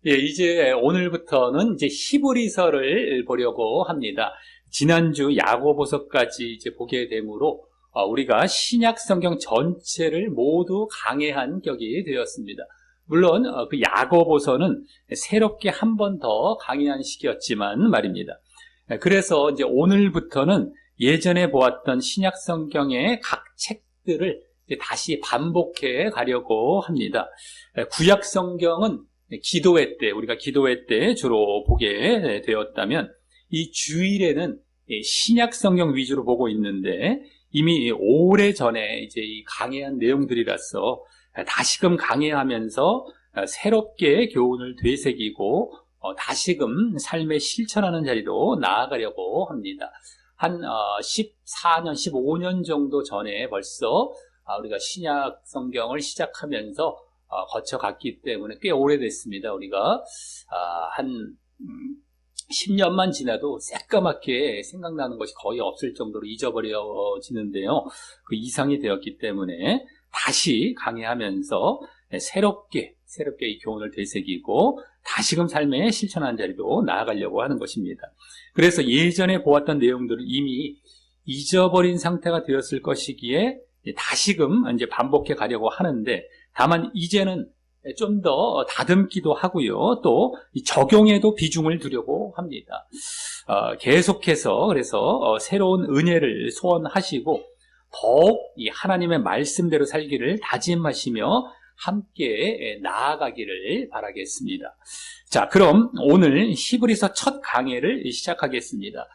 예, 이제 오늘부터는 이제 히브리서를 보려고 합니다. 지난주 야고보서까지 이제 보게 되므로 우리가 신약 성경 전체를 모두 강해한 격이 되었습니다. 물론 그 야고보서는 새롭게 한 번 더 강해한 시기였지만 말입니다. 그래서 이제 오늘부터는 예전에 보았던 신약 성경의 각 책들을 이제 다시 반복해 가려고 합니다. 구약 성경은 기도회 때, 우리가 기도회 때 주로 보게 되었다면, 이 주일에는 신약 성경 위주로 보고 있는데, 이미 오래전에 이제 이 강해한 내용들이라서 다시금 강해하면서 새롭게 교훈을 되새기고, 다시금 삶에 실천하는 자리로 나아가려고 합니다. 한 14년, 15년 정도 전에 벌써 우리가 신약 성경을 시작하면서 거쳐갔기 때문에 꽤 오래됐습니다. 우리가 한 10년만 지나도 새까맣게 생각나는 것이 거의 없을 정도로 잊어버려지는데요. 그 이상이 되었기 때문에 다시 강해하면서 새롭게 이 교훈을 되새기고 다시금 삶에 실천하는 자리로 나아가려고 하는 것입니다. 그래서 예전에 보았던 내용들을 이미 잊어버린 상태가 되었을 것이기에 다시금 이제 반복해 가려고 하는데, 다만 이제는 좀 더 다듬기도 하고요. 또 적용에도 비중을 두려고 합니다. 계속해서 그래서 새로운 은혜를 소원하시고 더욱 이 하나님의 말씀대로 살기를 다짐하시며 함께 나아가기를 바라겠습니다. 자, 그럼 오늘 히브리서 첫 강해를 시작하겠습니다.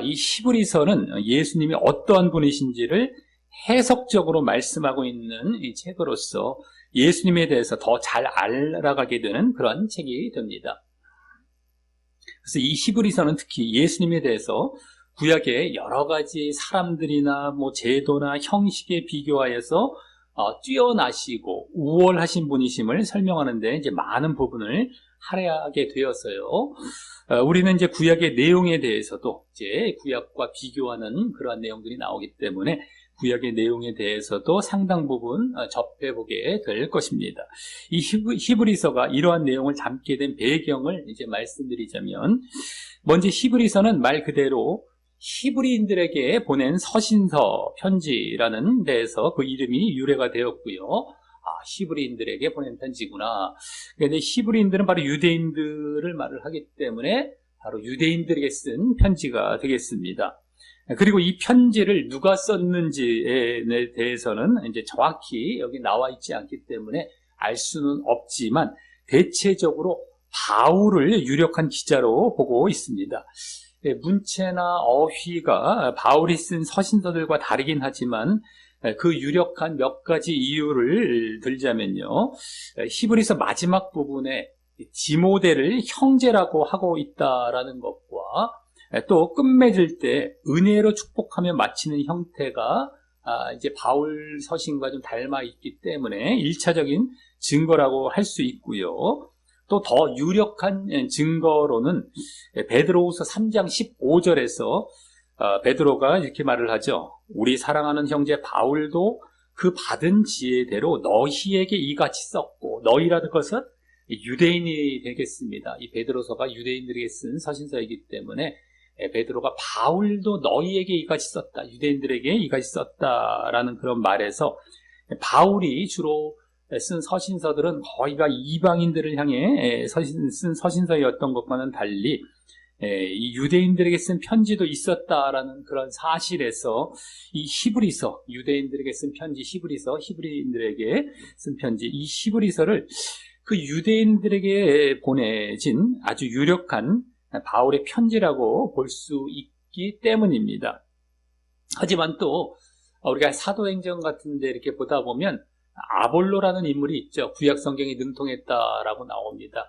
이 히브리서는 예수님이 어떠한 분이신지를 해석적으로 말씀하고 있는 이 책으로서 예수님에 대해서 더 잘 알아가게 되는 그런 책이 됩니다. 그래서 이 히브리서는 특히 예수님에 대해서 구약의 여러 가지 사람들이나 제도나 형식에 비교하여서 뛰어나시고 우월하신 분이심을 설명하는데 이제 많은 부분을 할애하게 되어서요. 우리는 이제 구약의 내용에 대해서도 이제 구약과 비교하는 그러한 내용들이 나오기 때문에 구약의 내용에 대해서도 상당 부분 접해보게 될 것입니다. 이 히브리서가 이러한 내용을 담게 된 배경을 이제 말씀드리자면, 먼저 히브리서는 말 그대로 히브리인들에게 보낸 서신서 편지라는 데에서 그 이름이 유래가 되었고요. 히브리인들에게 보낸 편지구나. 그런데 히브리인들은 바로 유대인들을 말을 하기 때문에 바로 유대인들에게 쓴 편지가 되겠습니다. 그리고 이 편지를 누가 썼는지에 대해서는 이제 정확히 여기 나와 있지 않기 때문에 알 수는 없지만 대체적으로 바울을 유력한 기자로 보고 있습니다. 문체나 어휘가 바울이 쓴 서신서들과 다르긴 하지만 그 유력한 몇 가지 이유를 들자면요. 히브리서 마지막 부분에 디모데를 형제라고 하고 있다라는 것과 또 끝맺을 때 은혜로 축복하며 마치는 형태가 이제 바울 서신과 좀 닮아 있기 때문에 1차적인 증거라고 할 수 있고요. 또 더 유력한 증거로는 베드로후서 3장 15절에서 베드로가 이렇게 말을 하죠. 우리 사랑하는 형제 바울도 그 받은 지혜대로 너희에게 이같이 썼고, 너희라는 것은 유대인이 되겠습니다. 이 베드로서가 유대인들에게 쓴 서신서이기 때문에 베드로가 바울도 너희에게 이같이 썼다, 유대인들에게 이같이 썼다라는 그런 말에서 바울이 주로 쓴 서신서들은 거의가 이방인들을 향해 쓴 서신서였던 것과는 달리 이 유대인들에게 쓴 편지도 있었다라는 그런 사실에서 이 히브리서, 유대인들에게 쓴 편지 히브리서, 히브리인들에게 쓴 편지, 이 히브리서를 그 유대인들에게 보내진 아주 유력한 바울의 편지라고 볼 수 있기 때문입니다. 하지만 또 우리가 사도행전 같은 데 이렇게 보다 보면 아볼로라는 인물이 있죠. 구약 성경이 능통했다라고 나옵니다.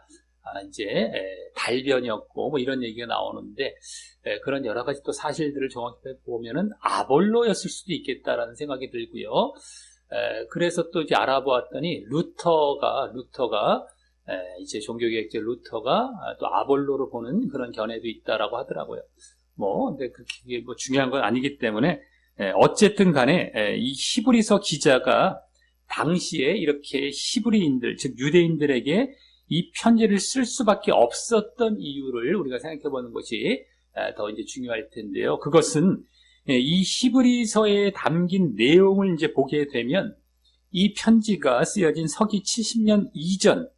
이제 달변이었고 이런 얘기가 나오는데, 그런 여러 가지 또 사실들을 정확히 보면은 아볼로였을 수도 있겠다라는 생각이 들고요. 그래서 또 이제 알아보았더니 루터가 이제 종교개혁자 루터가 또 아볼로로 보는 그런 견해도 있다라고 하더라고요. 근데 그게 중요한 건 아니기 때문에 어쨌든 간에 이 히브리서 기자가 당시에 이렇게 히브리인들, 즉 유대인들에게 이 편지를 쓸 수밖에 없었던 이유를 우리가 생각해 보는 것이 더 이제 중요할 텐데요. 그것은 이 히브리서에 담긴 내용을 이제 보게 되면 이 편지가 쓰여진 서기 70년 이전,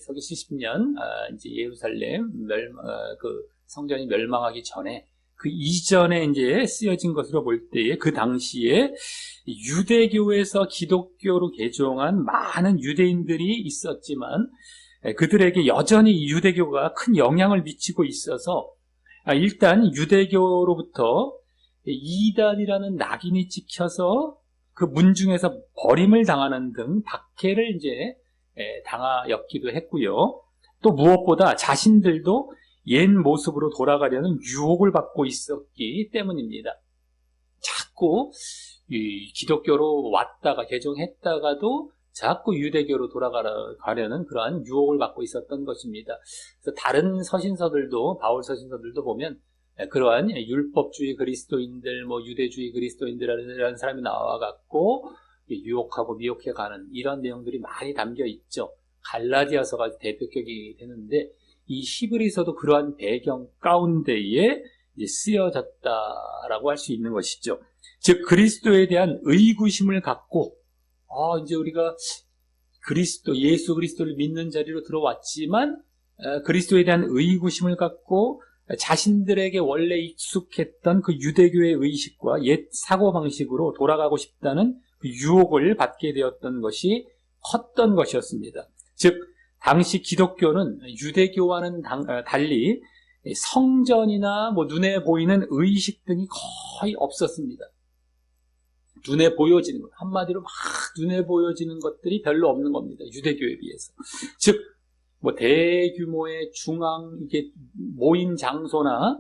서기 70년 이제 예루살렘 그 성전이 멸망하기 전에 그 이전에 이제 쓰여진 것으로 볼 때에 그 당시에 유대교에서 기독교로 개종한 많은 유대인들이 있었지만 그들에게 여전히 유대교가 큰 영향을 미치고 있어서 일단 유대교로부터 이단이라는 낙인이 찍혀서 그 문중에서 버림을 당하는 등 박해를 이제 당하였기도 했고요. 또 무엇보다 자신들도 옛 모습으로 돌아가려는 유혹을 받고 있었기 때문입니다. 자꾸 이 기독교로 왔다가 개종했다가도 자꾸 유대교로 돌아가려는 그러한 유혹을 받고 있었던 것입니다. 그래서 다른 서신서들도, 바울 서신서들도 보면 그러한 율법주의 그리스도인들, 유대주의 그리스도인들이라는 사람이 나와갖고 유혹하고 미혹해가는 이런 내용들이 많이 담겨 있죠. 갈라디아서가 대표격이 되는데 이 히브리서도 그러한 배경 가운데에 이제 쓰여졌다라고 할 수 있는 것이죠. 즉 그리스도에 대한 의구심을 갖고 이제 우리가 예수 그리스도를 믿는 자리로 들어왔지만 그리스도에 대한 의구심을 갖고 자신들에게 원래 익숙했던 그 유대교의 의식과 옛 사고방식으로 돌아가고 싶다는 그 유혹을 받게 되었던 것이 컸던 것이었습니다. 즉 당시 기독교는 유대교와는 달리 성전이나 눈에 보이는 의식 등이 거의 없었습니다. 눈에 보여지는 것, 한마디로 막 눈에 보여지는 것들이 별로 없는 겁니다. 유대교에 비해서. 즉 대규모의 이게 모임 장소나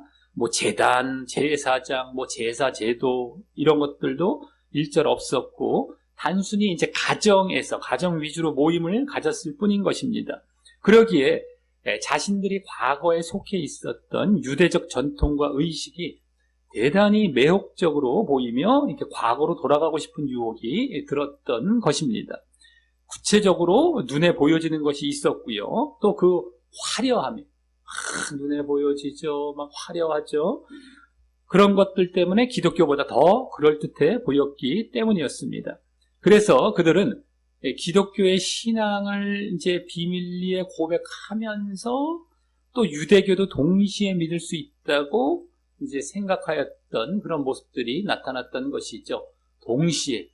제단, 제사장, 제사 제도 이런 것들도 일절 없었고 단순히 이제 가정 위주로 모임을 가졌을 뿐인 것입니다. 그러기에 자신들이 과거에 속해 있었던 유대적 전통과 의식이 대단히 매혹적으로 보이며 이렇게 과거로 돌아가고 싶은 유혹이 들었던 것입니다. 구체적으로 눈에 보여지는 것이 있었고요. 또 그 화려함이 눈에 보여지죠. 막 화려하죠. 그런 것들 때문에 기독교보다 더 그럴듯해 보였기 때문이었습니다. 그래서 그들은 기독교의 신앙을 이제 비밀리에 고백하면서 또 유대교도 동시에 믿을 수 있다고 이제 생각하였던 그런 모습들이 나타났던 것이죠. 동시에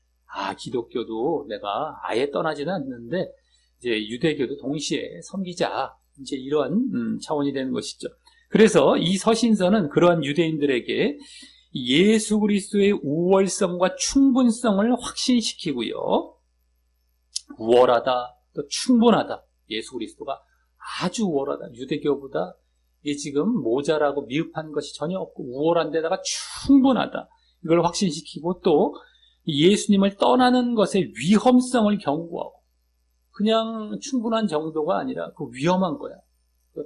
기독교도 내가 아예 떠나지는 않는데 이제 유대교도 동시에 섬기자, 이제 이런 차원이 되는 것이죠. 그래서 이 서신서는 그러한 유대인들에게 예수 그리스도의 우월성과 충분성을 확신시키고요. 우월하다, 또 충분하다. 예수 그리스도가 아주 우월하다. 유대교보다 지금 모자라고 미흡한 것이 전혀 없고 우월한 데다가 충분하다. 이걸 확신시키고 또 예수님을 떠나는 것의 위험성을 경고하고 그냥 충분한 정도가 아니라 그 위험한 거야.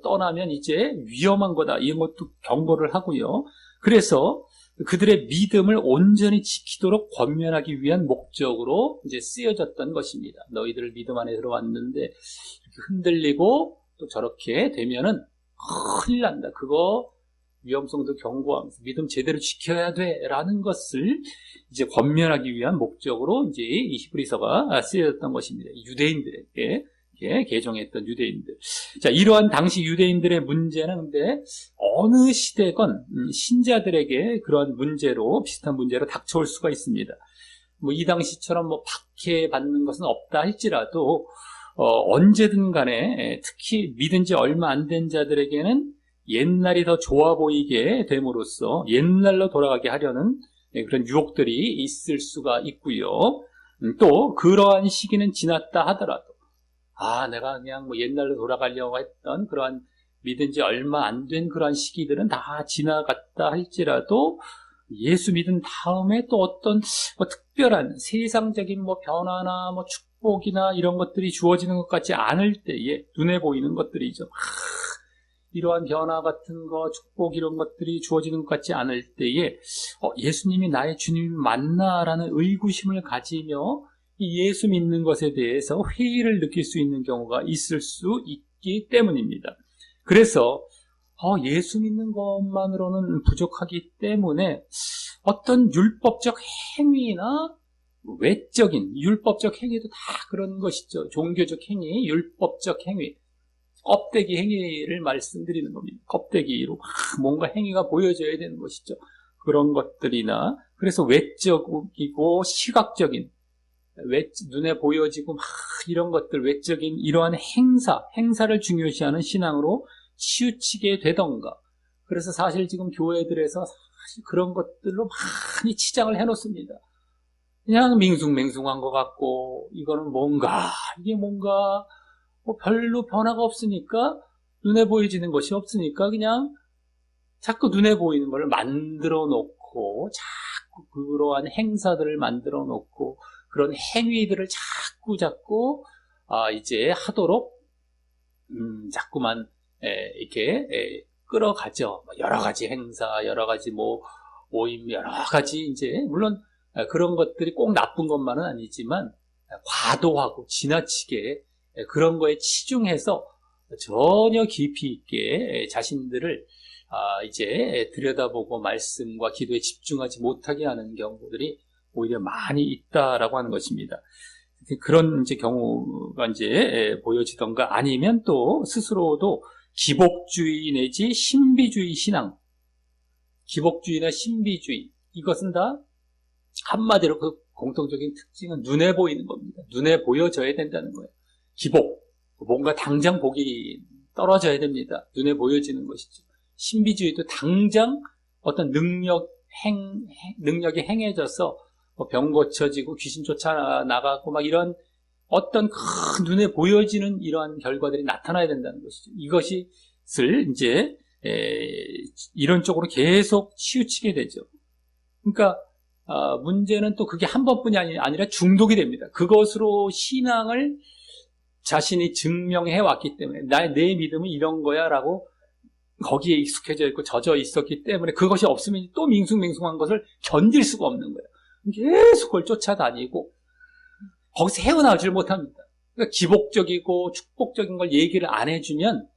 떠나면 이제 위험한 거다. 이런 것도 경고를 하고요. 그래서 그들의 믿음을 온전히 지키도록 권면하기 위한 목적으로 이제 쓰여졌던 것입니다. 너희들 믿음 안에 들어왔는데 이렇게 흔들리고 또 저렇게 되면은 큰일 난다. 그거 위험성도 경고하면서 믿음 제대로 지켜야 돼라는 것을 이제 권면하기 위한 목적으로 이제 이 히브리서가 쓰여졌던 것입니다. 유대인들에게 개종했던 유대인들. 자, 이러한 당시 유대인들의 문제는 근데 어느 시대건 신자들에게 그러한 문제로 비슷한 문제로 닥쳐올 수가 있습니다. 이 당시처럼 박해받는 것은 없다 할지라도 언제든 간에 특히 믿은 지 얼마 안 된 자들에게는 옛날이 더 좋아 보이게 됨으로써 옛날로 돌아가게 하려는 그런 유혹들이 있을 수가 있고요. 또 그러한 시기는 지났다 하더라도 내가 그냥 옛날로 돌아가려고 했던 그러한 믿은 지 얼마 안 된 그러한 시기들은 다 지나갔다 할지라도 예수 믿은 다음에 또 어떤 특별한 세상적인 변화나 축복이나 이런 것들이 주어지는 것 같지 않을 때에 눈에 보이는 것들이죠. 이러한 변화 같은 거, 축복 이런 것들이 주어지는 것 같지 않을 때에 예수님이 나의 주님 맞나라는 의구심을 가지며 이 예수 믿는 것에 대해서 회의를 느낄 수 있는 경우가 있을 수 있기 때문입니다. 그래서 예수 믿는 것만으로는 부족하기 때문에 어떤 율법적 행위나 외적인 율법적 행위도 다 그런 것이죠. 종교적 행위, 율법적 행위, 껍데기 행위를 말씀드리는 겁니다. 껍데기로 뭔가 행위가 보여져야 되는 것이죠. 그런 것들이나, 그래서 외적이고 시각적인, 눈에 보여지고 이런 것들, 외적인 이러한 행사를 중요시하는 신앙으로 치우치게 되던가. 그래서 사실 지금 교회들에서 사실 그런 것들로 많이 치장을 해놓습니다. 그냥 밍숭맹숭한 것 같고, 이거는 이게 뭔가 별로 변화가 없으니까, 눈에 보여지는 것이 없으니까 그냥 자꾸 눈에 보이는 걸 만들어 놓고, 자꾸 그러한 행사들을 만들어 놓고, 그런 행위들을 자꾸 이제 하도록 자꾸만 이렇게 끌어가죠. 여러 가지 행사, 여러 가지 모임, 여러 가지 이제 물론 그런 것들이 꼭 나쁜 것만은 아니지만 과도하고 지나치게 그런 거에 치중해서 전혀 깊이 있게 자신들을 이제 들여다보고 말씀과 기도에 집중하지 못하게 하는 경우들이 오히려 많이 있다라고 하는 것입니다. 그런 이제 경우가 이제 보여지던가, 아니면 또 스스로도 기복주의 내지 신비주의 신앙, 기복주의나 신비주의, 이것은 다 한마디로 그 공통적인 특징은 눈에 보이는 겁니다. 눈에 보여져야 된다는 거예요. 기복, 뭔가 당장 복이 떨어져야 됩니다. 눈에 보여지는 것이죠. 신비주의도 당장 어떤 능력이 행해져서 병 고쳐지고 귀신 쫓아나가고 이런 어떤 큰 눈에 보여지는 이러한 결과들이 나타나야 된다는 것이죠. 이것을 이제 이런 쪽으로 계속 치우치게 되죠. 그러니까 문제는 또 그게 한 번뿐이 아니라 중독이 됩니다. 그것으로 신앙을 자신이 증명해 왔기 때문에 내 믿음은 이런 거야 라고 거기에 익숙해져 있고 젖어 있었기 때문에 그것이 없으면 또 밍숭맹숭한 것을 견딜 수가 없는 거예요. 계속 그걸 쫓아다니고 거기서 헤어나오질 못합니다. 그러니까 기복적이고 축복적인 걸 얘기를 안 해주면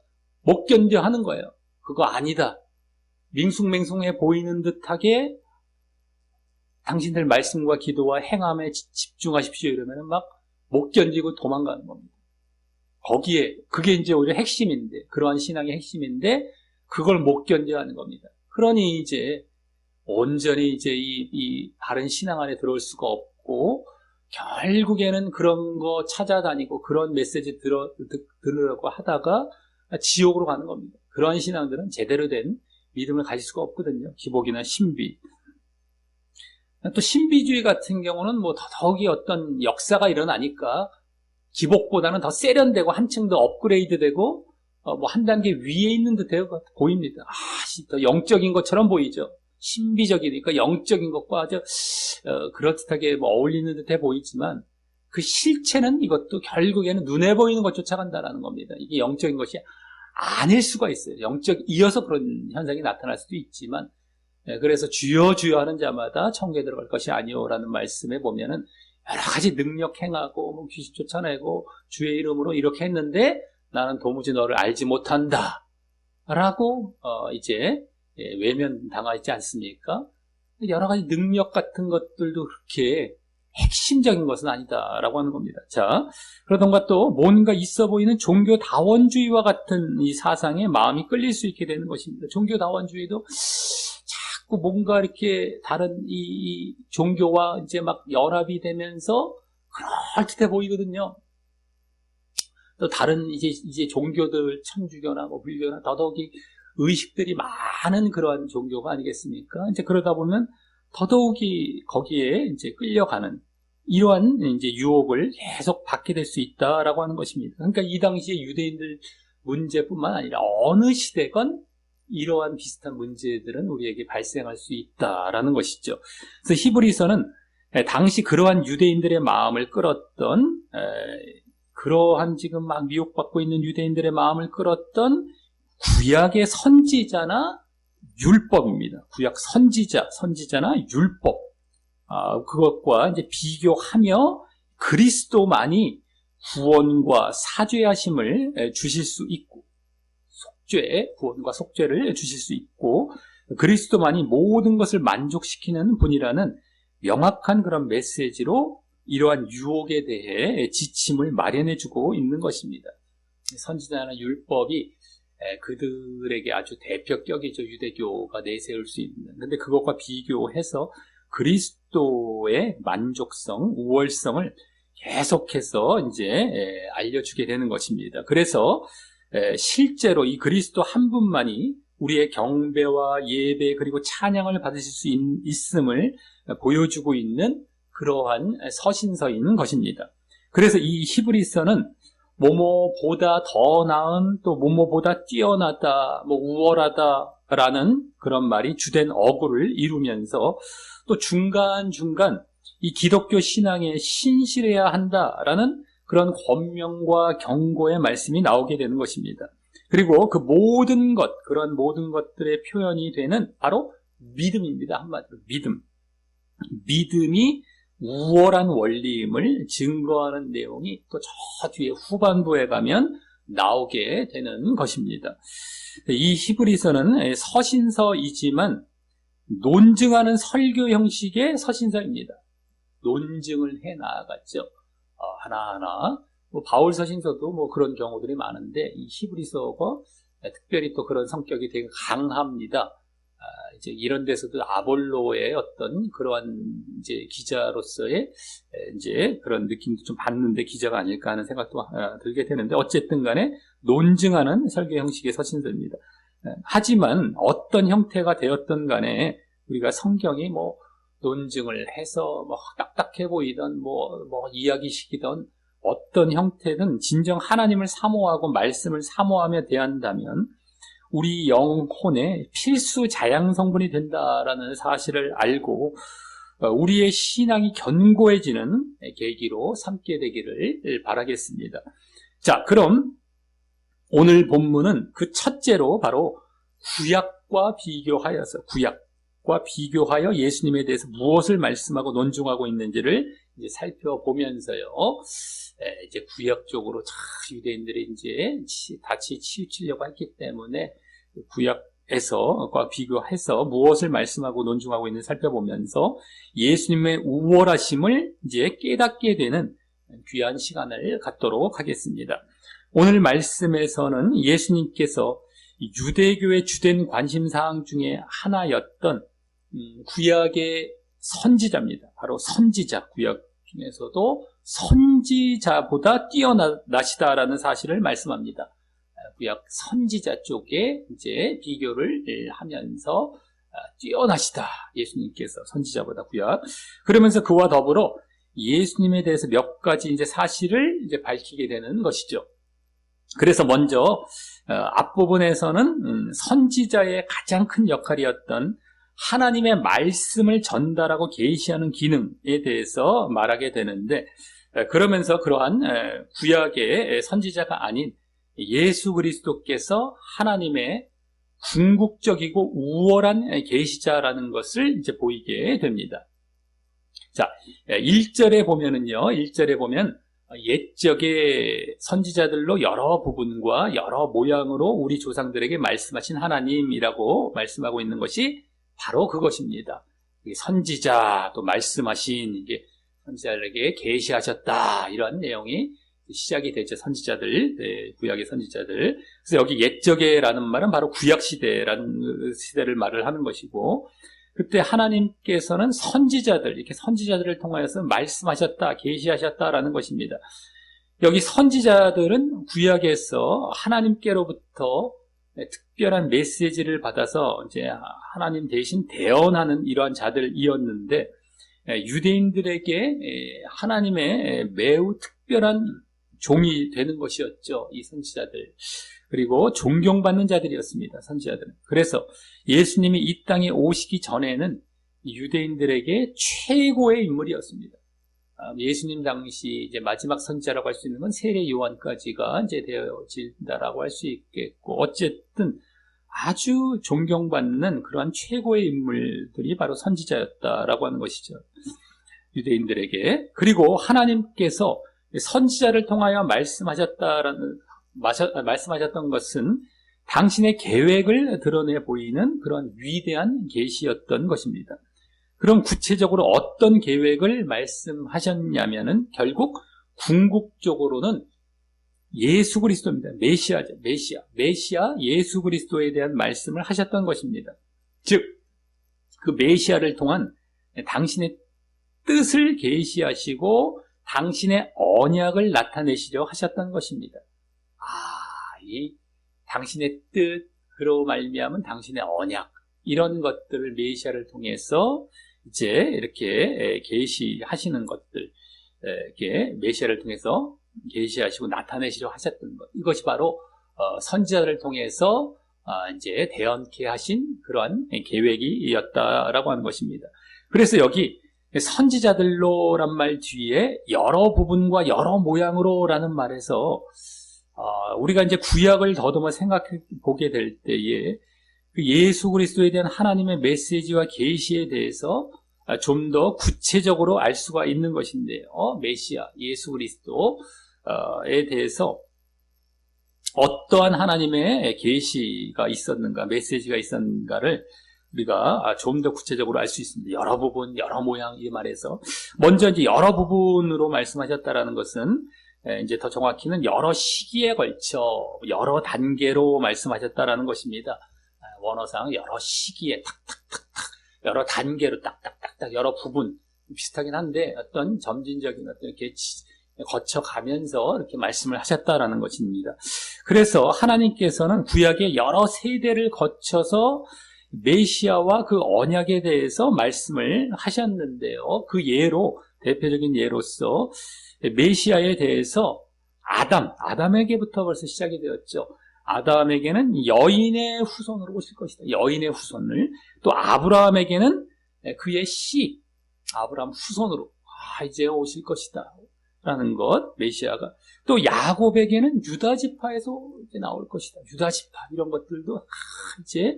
못 견뎌 하는 거예요. 그거 아니다. 밍숭맹숭해 보이는 듯하게 당신들 말씀과 기도와 행함에 집중하십시오 이러면 못 견디고 도망가는 겁니다. 거기에 그게 이제 오히려 핵심인데, 그러한 신앙의 핵심인데 그걸 못 견뎌 하는 겁니다. 그러니 이제 온전히 이제 이 바른 신앙 안에 들어올 수가 없고, 결국에는 그런 거 찾아다니고 그런 메시지 들으려고 하다가 지옥으로 가는 겁니다. 그런 신앙들은 제대로 된 믿음을 가질 수가 없거든요. 기복이나 신비. 또 신비주의 같은 경우는 더더욱이 어떤 역사가 일어나니까 기복보다는 더 세련되고 한층 더 업그레이드되고 한 단계 위에 있는 듯해 보입니다. 더 영적인 것처럼 보이죠. 신비적이니까 영적인 것과 아주 그럴듯하게 어울리는 듯해 보이지만 그 실체는 이것도 결국에는 눈에 보이는 것 쫓아간다라는 겁니다. 이게 영적인 것이 아닐 수가 있어요. 영적이어서 그런 현상이 나타날 수도 있지만, 그래서 주여 주여 하는 자마다 천국에 들어갈 것이 아니오라는 말씀에 보면은 여러 가지 능력 행하고 귀신 쫓아내고 주의 이름으로 이렇게 했는데 나는 도무지 너를 알지 못한다 라고 이제 외면당하지 않습니까? 여러 가지 능력 같은 것들도 그렇게 핵심적인 것은 아니다라고 하는 겁니다. 자, 그러던가 또 뭔가 있어 보이는 종교다원주의와 같은 이 사상에 마음이 끌릴 수 있게 되는 것입니다. 종교다원주의도 자꾸 뭔가 이렇게 다른 이 종교와 이제 연합이 되면서 그럴듯해 보이거든요. 또 다른 이제 종교들, 천주교나 불교나 더더욱이 의식들이 많은 그러한 종교가 아니겠습니까? 이제 그러다 보면 더더욱이 거기에 이제 끌려가는 이러한 이제 유혹을 계속 받게 될 수 있다라고 하는 것입니다. 그러니까 이 당시에 유대인들 문제뿐만 아니라 어느 시대건 이러한 비슷한 문제들은 우리에게 발생할 수 있다라는 것이죠. 그래서 히브리서는 당시 그러한 유대인들의 마음을 끌었던, 그러한 지금 미혹받고 있는 유대인들의 마음을 끌었던 구약의 선지자나 율법입니다. 구약 선지자나 율법. 그것과 이제 비교하며 그리스도만이 구원과 사죄하심을 주실 수 있고, 구원과 속죄를 주실 수 있고, 그리스도만이 모든 것을 만족시키는 분이라는 명확한 그런 메시지로 이러한 유혹에 대해 지침을 마련해주고 있는 것입니다. 선지자나 율법이 그들에게 아주 대표격이죠. 유대교가 내세울 수 있는. 근데 그것과 비교해서 그리스도의 만족성, 우월성을 계속해서 이제 알려주게 되는 것입니다. 그래서 실제로 이 그리스도 한 분만이 우리의 경배와 예배 그리고 찬양을 받으실 수 있음을 보여주고 있는 그러한 서신서인 것입니다. 그래서 이 히브리서는 뭐뭐보다 더 나은, 또 뭐뭐보다 뛰어나다, 뭐 우월하다라는 그런 말이 주된 어구를 이루면서 또 중간중간 이 기독교 신앙에 신실해야 한다라는 그런 권명과 경고의 말씀이 나오게 되는 것입니다. 그리고 그 모든 것, 그런 모든 것들의 표현이 되는 바로 믿음입니다. 한마디로 믿음. 믿음이 우월한 원리임을 증거하는 내용이 또 저 뒤에 후반부에 가면 나오게 되는 것입니다. 이 히브리서는 서신서이지만 논증하는 설교 형식의 서신서입니다. 논증을 해 나아갔죠. 하나하나. 바울 서신서도 그런 경우들이 많은데 이 히브리서가 특별히 또 그런 성격이 되게 강합니다. 이제 이런 데서도 아볼로의 어떤 그러한 이제 기자로서의 이제 그런 느낌도 좀 받는데 기자가 아닐까 하는 생각도 들게 되는데 어쨌든 간에 논증하는 설교 형식의 서신서입니다. 하지만 어떤 형태가 되었든 간에 우리가 성경이 논증을 해서 딱딱해 보이던 이야기식이던 어떤 형태든 진정 하나님을 사모하고 말씀을 사모하며 대한다면 우리 영혼의 필수 자양 성분이 된다라는 사실을 알고 우리의 신앙이 견고해지는 계기로 삼게 되기를 바라겠습니다. 자, 그럼 오늘 본문은 그 첫째로 바로 구약과 비교하여 예수님에 대해서 무엇을 말씀하고 논증하고 있는지를 이제 살펴보면서요. 이제 구약 쪽으로 유대인들이 이제 같이 치우치려고 했기 때문에 구약에서과 비교해서 무엇을 말씀하고 논증하고 있는지 살펴보면서 예수님의 우월하심을 이제 깨닫게 되는 귀한 시간을 갖도록 하겠습니다. 오늘 말씀에서는 예수님께서 유대교의 주된 관심사항 중에 하나였던 구약의 선지자입니다. 바로 선지자, 구약 중에서도 선지자보다 뛰어나시다라는 사실을 말씀합니다. 구약 선지자 쪽에 이제 비교를 하면서 뛰어나시다. 예수님께서 선지자보다 구약. 그러면서 그와 더불어 예수님에 대해서 몇 가지 이제 사실을 이제 밝히게 되는 것이죠. 그래서 먼저 앞부분에서는 선지자의 가장 큰 역할이었던 하나님의 말씀을 전달하고 계시하는 기능에 대해서 말하게 되는데 그러면서 그러한 구약의 선지자가 아닌 예수 그리스도께서 하나님의 궁극적이고 우월한 계시자라는 것을 이제 보이게 됩니다. 자, 1절에 보면은요. 1절에 보면 옛적의 선지자들로 여러 부분과 여러 모양으로 우리 조상들에게 말씀하신 하나님이라고 말씀하고 있는 것이 바로 그것입니다. 선지자 또 말씀하신 이게 선지자들에게 계시하셨다 이런 내용이 시작이 되죠. 선지자들, 구약의 선지자들. 그래서 여기 옛적에라는 말은 바로 구약 시대라는 시대를 말을 하는 것이고 그때 하나님께서는 선지자들, 이렇게 선지자들을 통하여서 말씀하셨다, 계시하셨다라는 것입니다. 여기 선지자들은 구약에서 하나님께로부터 특별한 메시지를 받아서 이제 하나님 대신 대언하는 이러한 자들이었는데 유대인들에게 하나님의 매우 특별한 종이 되는 것이었죠. 이 선지자들. 그리고 존경받는 자들이었습니다. 선지자들은. 그래서 예수님이 이 땅에 오시기 전에는 유대인들에게 최고의 인물이었습니다. 예수님 당시 이제 마지막 선지자라고 할 수 있는 건 세례 요한까지가 이제 되어진다라고 할 수 있겠고, 어쨌든 아주 존경받는 그러한 최고의 인물들이 바로 선지자였다라고 하는 것이죠. 유대인들에게. 그리고 하나님께서 선지자를 통하여 말씀하셨던 것은 당신의 계획을 드러내 보이는 그런 위대한 계시였던 것입니다. 그럼 구체적으로 어떤 계획을 말씀하셨냐면은 결국 궁극적으로는 예수 그리스도입니다. 메시아죠. 메시아 예수 그리스도에 대한 말씀을 하셨던 것입니다. 즉, 그 메시아를 통한 당신의 뜻을 계시하시고 당신의 언약을 나타내시려 하셨던 것입니다. 이 당신의 뜻으로 말미암은 당신의 언약, 이런 것들을 메시아를 통해서 이제 이렇게 계시하시는 것들, 이렇게 메시아를 통해서 계시하시고 나타내시려 하셨던 것, 이것이 바로 선지자를 통해서 이제 대언케 하신 그러한 계획이었다라고 하는 것입니다. 그래서 여기 선지자들로란 말 뒤에 여러 부분과 여러 모양으로라는 말에서 우리가 이제 구약을 더듬어 생각해 보게 될 때에 그 예수 그리스도에 대한 하나님의 메시지와 계시에 대해서 좀 더 구체적으로 알 수가 있는 것인데요. 메시아 예수 그리스도에 대해서 어떠한 하나님의 계시가 있었는가, 메시지가 있었는가를 우리가 좀 더 구체적으로 알 수 있습니다. 여러 부분, 여러 모양, 이 말에서 먼저 이제 여러 부분으로 말씀하셨다라는 것은 이제 더 정확히는 여러 시기에 걸쳐 여러 단계로 말씀하셨다라는 것입니다. 원어상 여러 시기에 탁탁탁탁, 여러 단계로 딱딱딱딱, 여러 부분, 비슷하긴 한데 어떤 점진적인 어떤 이렇게 거쳐가면서 이렇게 말씀을 하셨다라는 것입니다. 그래서 하나님께서는 구약의 여러 세대를 거쳐서 메시아와 그 언약에 대해서 말씀을 하셨는데요. 그 예로, 대표적인 예로서 메시아에 대해서 아담에게부터 벌써 시작이 되었죠. 아담에게는 여인의 후손으로 오실 것이다. 여인의 후손을. 또 아브라함에게는 그의 씨, 아브라함 후손으로 이제 오실 것이다 라는 것, 메시아가. 또 야곱에게는 유다 지파에서 이제 나올 것이다. 유다 지파, 이런 것들도 이제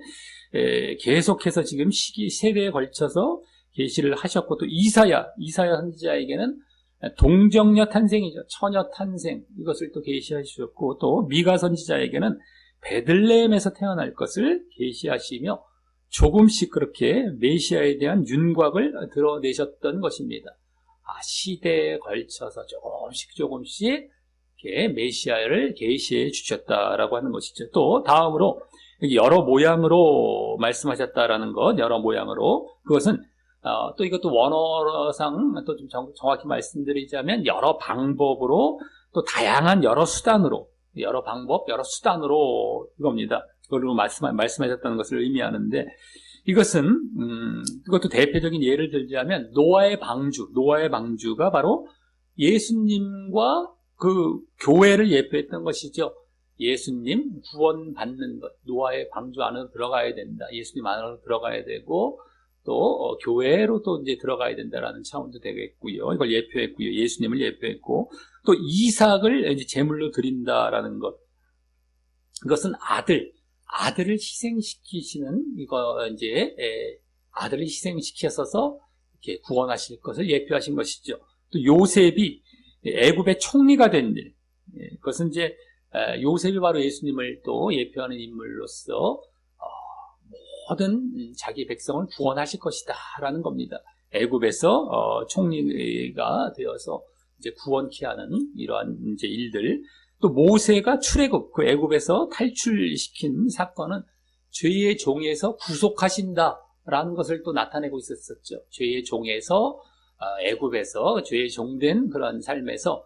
계속해서 지금 세대에 걸쳐서 계시를 하셨고, 또 이사야 선지자에게는 동정녀 탄생이죠. 처녀 탄생, 이것을 또 계시하셨고, 또 미가 선지자에게는 베들레헴에서 태어날 것을 계시하시며 조금씩 그렇게 메시아에 대한 윤곽을 드러내셨던 것입니다. 시대에 걸쳐서 조금씩 이렇게 메시아를 계시해 주셨다라고 하는 것이죠. 또 다음으로 여러 모양으로 말씀하셨다라는 것, 여러 모양으로, 그것은 또 이것도 원어상 또 좀 정확히 말씀드리자면 여러 방법으로, 또 다양한 여러 수단으로, 여러 방법, 여러 수단으로, 이겁니다. 그걸로 말씀하셨다는 것을 의미하는데, 이것은 이것도 대표적인 예를 들자면 노아의 방주가 바로 예수님과 그 교회를 예표했던 것이죠. 예수님 구원받는 것, 노아의 방주 안으로 들어가야 된다. 예수님 안으로 들어가야 되고, 또 교회로 또 이제 들어가야 된다라는 차원도 되겠고요. 이걸 예표했고요. 예수님을 예표했고, 또 이삭을 이제 제물로 드린다라는 것. 이것은 아들을 희생시키시는, 이거 이제 아들을 희생시켜서 이렇게 구원하실 것을 예표하신 것이죠. 또 요셉이 애굽의 총리가 된 일, 그것은 이제 요셉이 바로 예수님을 또 예표하는 인물로서 모든 자기 백성을 구원하실 것이다라는 겁니다. 애굽에서 총리가 되어서 이제 구원케 하는 이러한 이제 일들. 또 모세가 출애굽, 그 애굽에서 탈출시킨 사건은 죄의 종에서 구속하신다라는 것을 또 나타내고 있었죠. 죄의 종에서 애굽에서 죄의 종된 그런 삶에서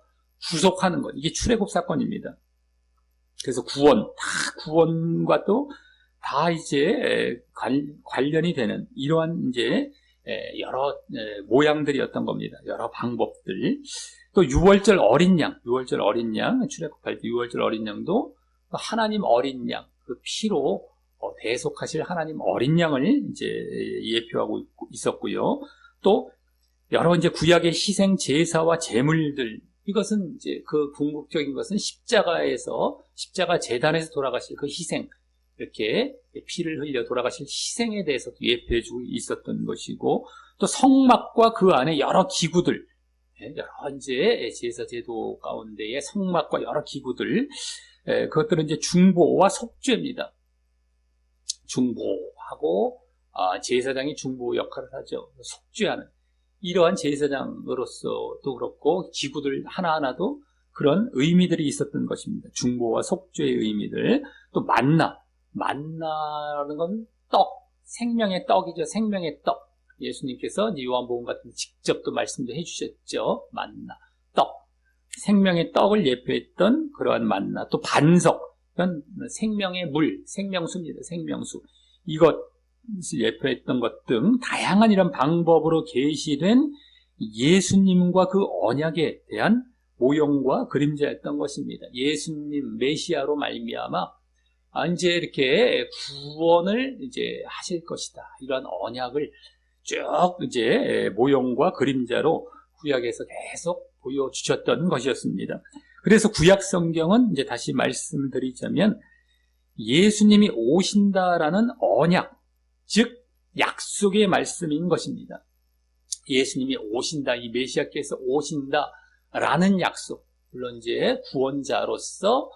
구속하는 것, 이게 출애굽 사건입니다. 그래서 구원과 또 다 이제 관련이 되는 이러한 이제 여러 모양들이었던 겁니다. 여러 방법들. 또 유월절 어린 양, 출애굽할 때 유월절 어린 양도 하나님 어린 양, 그 피로 대속하실 하나님 어린 양을 이제 예표하고 있었고요. 또 여러 이제 구약의 희생 제사와 제물들, 이것은 이제 그 궁극적인 것은 십자가 제단에서 돌아가실 그 희생, 이렇게 피를 흘려 돌아가실 희생에 대해서도 예표해주고 있었던 것이고, 또 성막과 그 안에 여러 기구들, 여러 이제 제사 제도 가운데의 성막과 여러 기구들, 그것들은 이제 중보와 속죄입니다. 중보하고 제사장이 중보 역할을 하죠. 속죄하는 이러한 제사장으로서도 그렇고 기구들 하나하나도 그런 의미들이 있었던 것입니다. 중보와 속죄의 의미들. 또 만나라는 건 떡, 생명의 떡이죠. 생명의 떡. 예수님께서 요한복음 같은 직접 또 말씀도 해주셨죠. 만나, 떡, 생명의 떡을 예표했던 그러한 만나. 또 반석, 이건 생명의 물, 생명수입니다. 생명수. 이것을 예표했던 것 등 다양한 이런 방법으로 계시된 예수님과 그 언약에 대한 모형과 그림자였던 것입니다. 예수님 메시아로 말미암아 이제 이렇게 구원을 이제 하실 것이다. 이러한 언약을 쭉 이제 모형과 그림자로 구약에서 계속 보여주셨던 것이었습니다. 그래서 구약 성경은 이제 다시 말씀드리자면 예수님이 오신다라는 언약, 즉 약속의 말씀인 것입니다. 예수님이 오신다, 이 메시아께서 오신다라는 약속, 물론 이제 구원자로서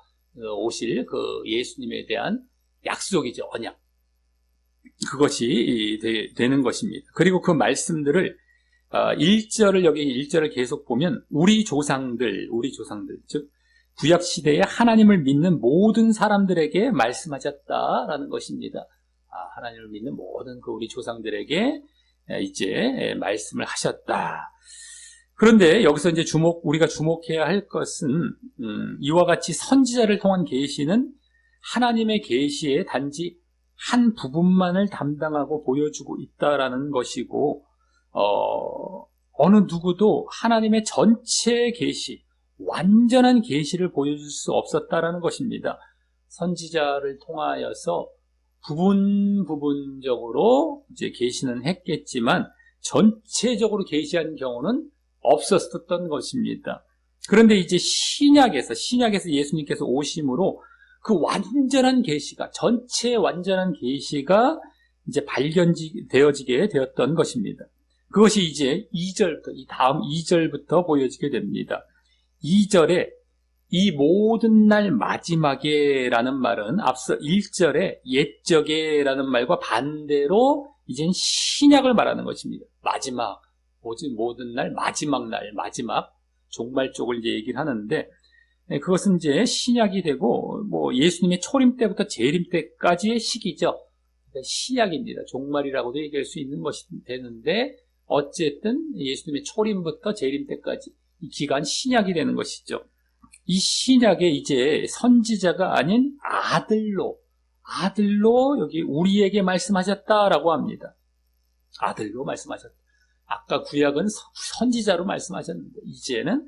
오실 그 예수님에 대한 약속이죠, 언약. 그것이 되는 것입니다. 그리고 그 말씀들을 1절을 여기 1절을 계속 보면 우리 조상들, 즉 구약 시대에 하나님을 믿는 모든 사람들에게 말씀하셨다라는 것입니다. 하나님을 믿는 모든 그 우리 조상들에게 이제 말씀을 하셨다. 그런데 여기서 이제 우리가 주목해야 할 것은 이와 같이 선지자를 통한 계시는 하나님의 계시의 단지 한 부분만을 담당하고 보여주고 있다라는 것이고, 어느 누구도 하나님의 전체 계시, 완전한 계시를 보여줄 수 없었다라는 것입니다. 선지자를 통하여서 부분적으로 이제 계시는 했겠지만 전체적으로 계시한 경우는 없었던 것입니다. 그런데 이제 신약에서 예수님께서 오심으로 그 완전한 계시가, 전체 완전한 계시가 이제 발견되어지게 되었던 것입니다. 그것이 이제 2절부터, 이 다음 2절부터 보여지게 됩니다. 2절에 이 모든 날 마지막에 라는 말은 앞서 1절에 옛적에 라는 말과 반대로 이젠 신약을 말하는 것입니다. 마지막, 모든 날, 마지막 종말 쪽을 이제 얘기를 하는데, 그것은 이제 신약이 되고, 예수님의 초림 때부터 재림 때까지의 시기죠. 신약입니다. 종말이라고도 얘기할 수 있는 것이 되는데, 어쨌든 예수님의 초림부터 재림 때까지 이 기간 신약이 되는 것이죠. 이 신약에 이제 선지자가 아닌 아들로 여기 우리에게 말씀하셨다라고 합니다. 아들로 말씀하셨다. 아까 구약은 선지자로 말씀하셨는데 이제는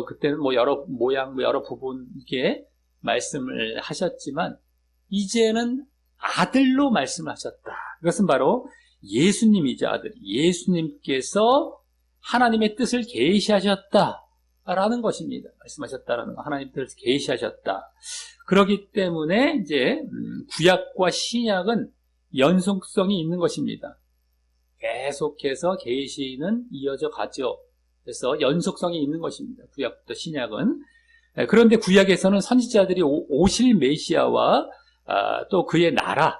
그때는 여러 모양, 여러 부분 이게 말씀을 하셨지만 이제는 아들로 말씀하셨다. 그것은 바로 예수님이죠, 아들. 예수님께서 하나님의 뜻을 계시하셨다라는 것입니다. 말씀하셨다라는 거, 하나님의 뜻을 계시하셨다. 그렇기 때문에 이제 구약과 신약은 연속성이 있는 것입니다. 계속해서 계시는 이어져 가죠. 그래서 연속성이 있는 것입니다. 구약부터 신약은. 그런데 구약에서는 선지자들이 오실 메시아와 또 그의 나라,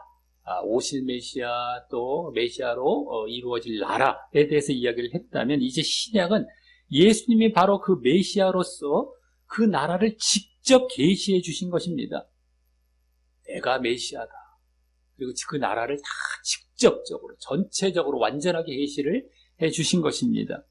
오실 메시아 또 메시아로 이루어질 나라에 대해서 이야기를 했다면 이제 신약은 예수님이 바로 그 메시아로서 그 나라를 직접 계시해 주신 것입니다. 내가 메시아다. 그리고 그 나라를 다 직접적으로, 전체적으로 완전하게 계시를 해 주신 것입니다.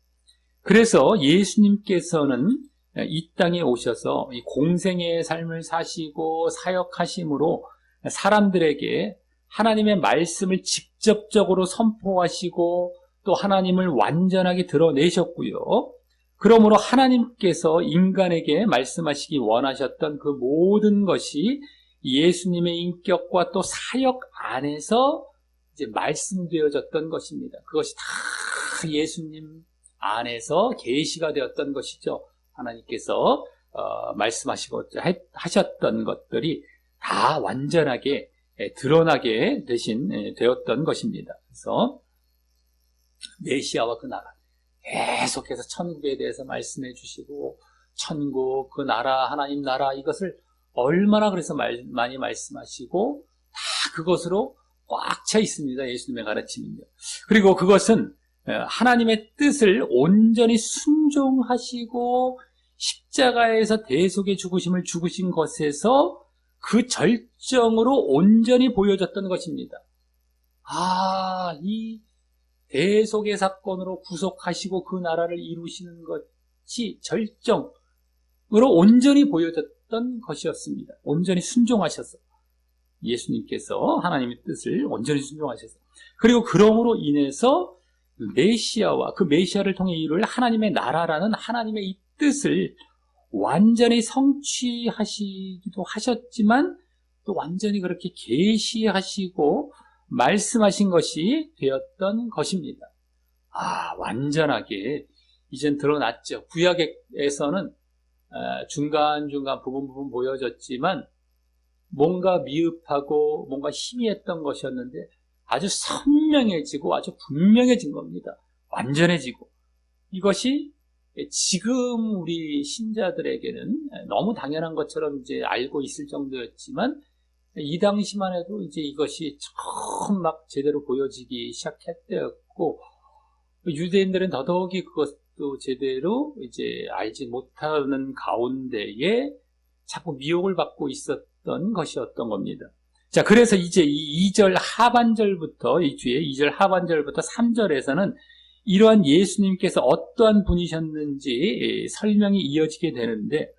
그래서 예수님께서는 이 땅에 오셔서 이 공생의 삶을 사시고 사역하심으로 사람들에게 하나님의 말씀을 직접적으로 선포하시고 또 하나님을 완전하게 드러내셨고요. 그러므로 하나님께서 인간에게 말씀하시기 원하셨던 그 모든 것이 예수님의 인격과 또 사역 안에서 이제 말씀되어졌던 것입니다. 그것이 다 예수님 안에서 계시가 되었던 것이죠. 하나님께서 말씀하시고자 하셨던 것들이 다 완전하게 드러나게 되었던 것입니다. 그래서 메시아와 그 나라, 계속해서 천국에 대해서 말씀해 주시고, 천국, 그 나라, 하나님 나라, 이것을 얼마나 그래서 많이 말씀하시고, 다 그것으로 꽉 차 있습니다. 예수님의 가르침은요. 그리고 그것은 하나님의 뜻을 온전히 순종하시고 십자가에서 대속의 죽으심을 죽으신 것에서 그 절정으로 온전히 보여졌던 것입니다. 이 대속의 사건으로 구속하시고 그 나라를 이루시는 것이 절정으로 온전히 보여졌던 것이었습니다. 온전히 순종하셔서 예수님께서 하나님의 뜻을 온전히 순종하셔서, 그리고 그러므로 인해서 메시아와 그 메시아를 통해 이룰 하나님의 나라라는 하나님의 이 뜻을 완전히 성취하시기도 하셨지만 또 완전히 그렇게 계시하시고 말씀하신 것이 되었던 것입니다. 완전하게 이젠 드러났죠. 구약에서는 중간중간 부분 보여졌지만 뭔가 미흡하고 뭔가 희미했던 것이었는데 아주 선명해지고 아주 분명해진 겁니다. 완전해지고. 이것이 지금 우리 신자들에게는 너무 당연한 것처럼 이제 알고 있을 정도였지만 이 당시만 해도 이제 이것이 처음 막 제대로 보여지기 시작했대였고, 유대인들은 더더욱이 그것도 제대로 이제 알지 못하는 가운데에 자꾸 미혹을 받고 있었던 것이었던 겁니다. 자, 그래서 이제 이 2절 하반절부터, 이 뒤에 2절 하반절부터 3절에서는 이러한 예수님께서 어떠한 분이셨는지 설명이 이어지게 되는데,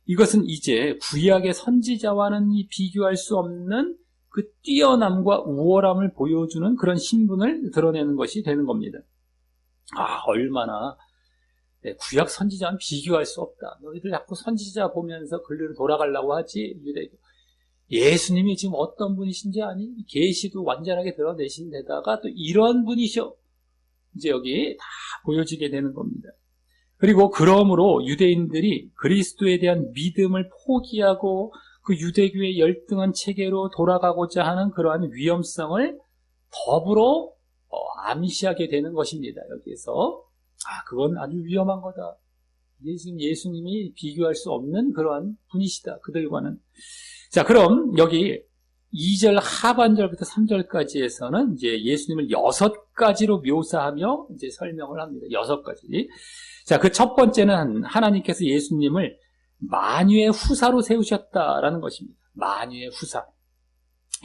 이것은 이제 구약의 선지자와는 비교할 수 없는 그 뛰어남과 우월함을 보여주는 그런 신분을 드러내는 것이 되는 겁니다. 얼마나 구약 선지자와는 비교할 수 없다. 너희들 자꾸 선지자 보면서 글리로 돌아가려고 하지. 예수님이 지금 어떤 분이신지 아니? 계시도 완전하게 드러내신 데다가 또 이런 분이셔. 이제 여기 다 보여지게 되는 겁니다. 그리고 그러므로 유대인들이 그리스도에 대한 믿음을 포기하고 그 유대교의 열등한 체계로 돌아가고자 하는 그러한 위험성을 더불어 암시하게 되는 것입니다. 여기에서 그건 아주 위험한 거다. 예수님이 비교할 수 없는 그러한 분이시다. 그들과는. 자, 그럼 여기 2절 하반절부터 3절까지에서는 이제 예수님을 6가지로 묘사하며 이제 설명을 합니다. 6가지. 자, 그 첫 번째는 하나님께서 예수님을 만유의 후사로 세우셨다라는 것입니다. 만유의 후사.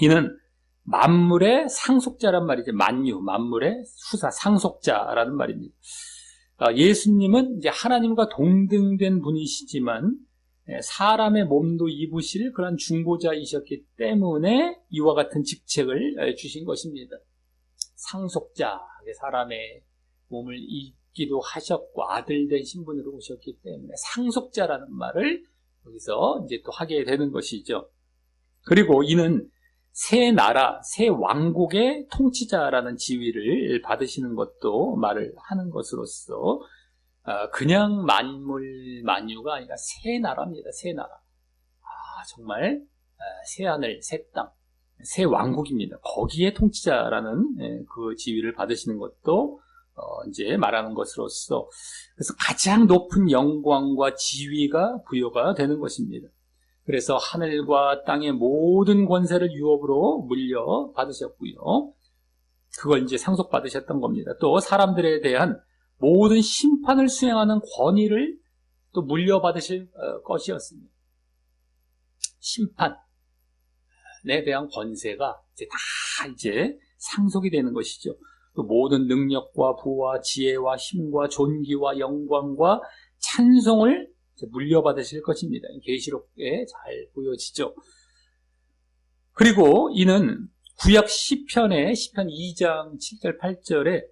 이는 만물의 상속자란 말이죠. 만물의 후사, 상속자라는 말입니다. 예수님은 이제 하나님과 동등된 분이시지만 사람의 몸도 입으실 그런 중보자이셨기 때문에 이와 같은 직책을 주신 것입니다. 상속자, 사람의 몸을 입기도 하셨고 아들된 신분으로 오셨기 때문에 상속자라는 말을 여기서 이제 또 하게 되는 것이죠. 그리고 이는 새 나라, 새 왕국의 통치자라는 지위를 받으시는 것도 말을 하는 것으로서 그냥 만유가 아니라 새 나라입니다. 새 나라. 정말 새 하늘, 새 땅, 새 왕국입니다. 거기에 통치자라는 그 지위를 받으시는 것도 이제 말하는 것으로서 그래서 가장 높은 영광과 지위가 부여가 되는 것입니다. 그래서 하늘과 땅의 모든 권세를 유업으로 물려받으셨고요. 그걸 이제 상속받으셨던 겁니다. 또 사람들에 대한 모든 심판을 수행하는 권위를 또 물려받으실 것이었습니다. 심판에 대한 권세가 이제 상속이 되는 것이죠. 또 모든 능력과 부와 지혜와 힘과 존귀와 영광과 찬송을 물려받으실 것입니다. 계시록에 잘 보여지죠. 그리고 이는 구약 시편의 시편 2장 7절 8절에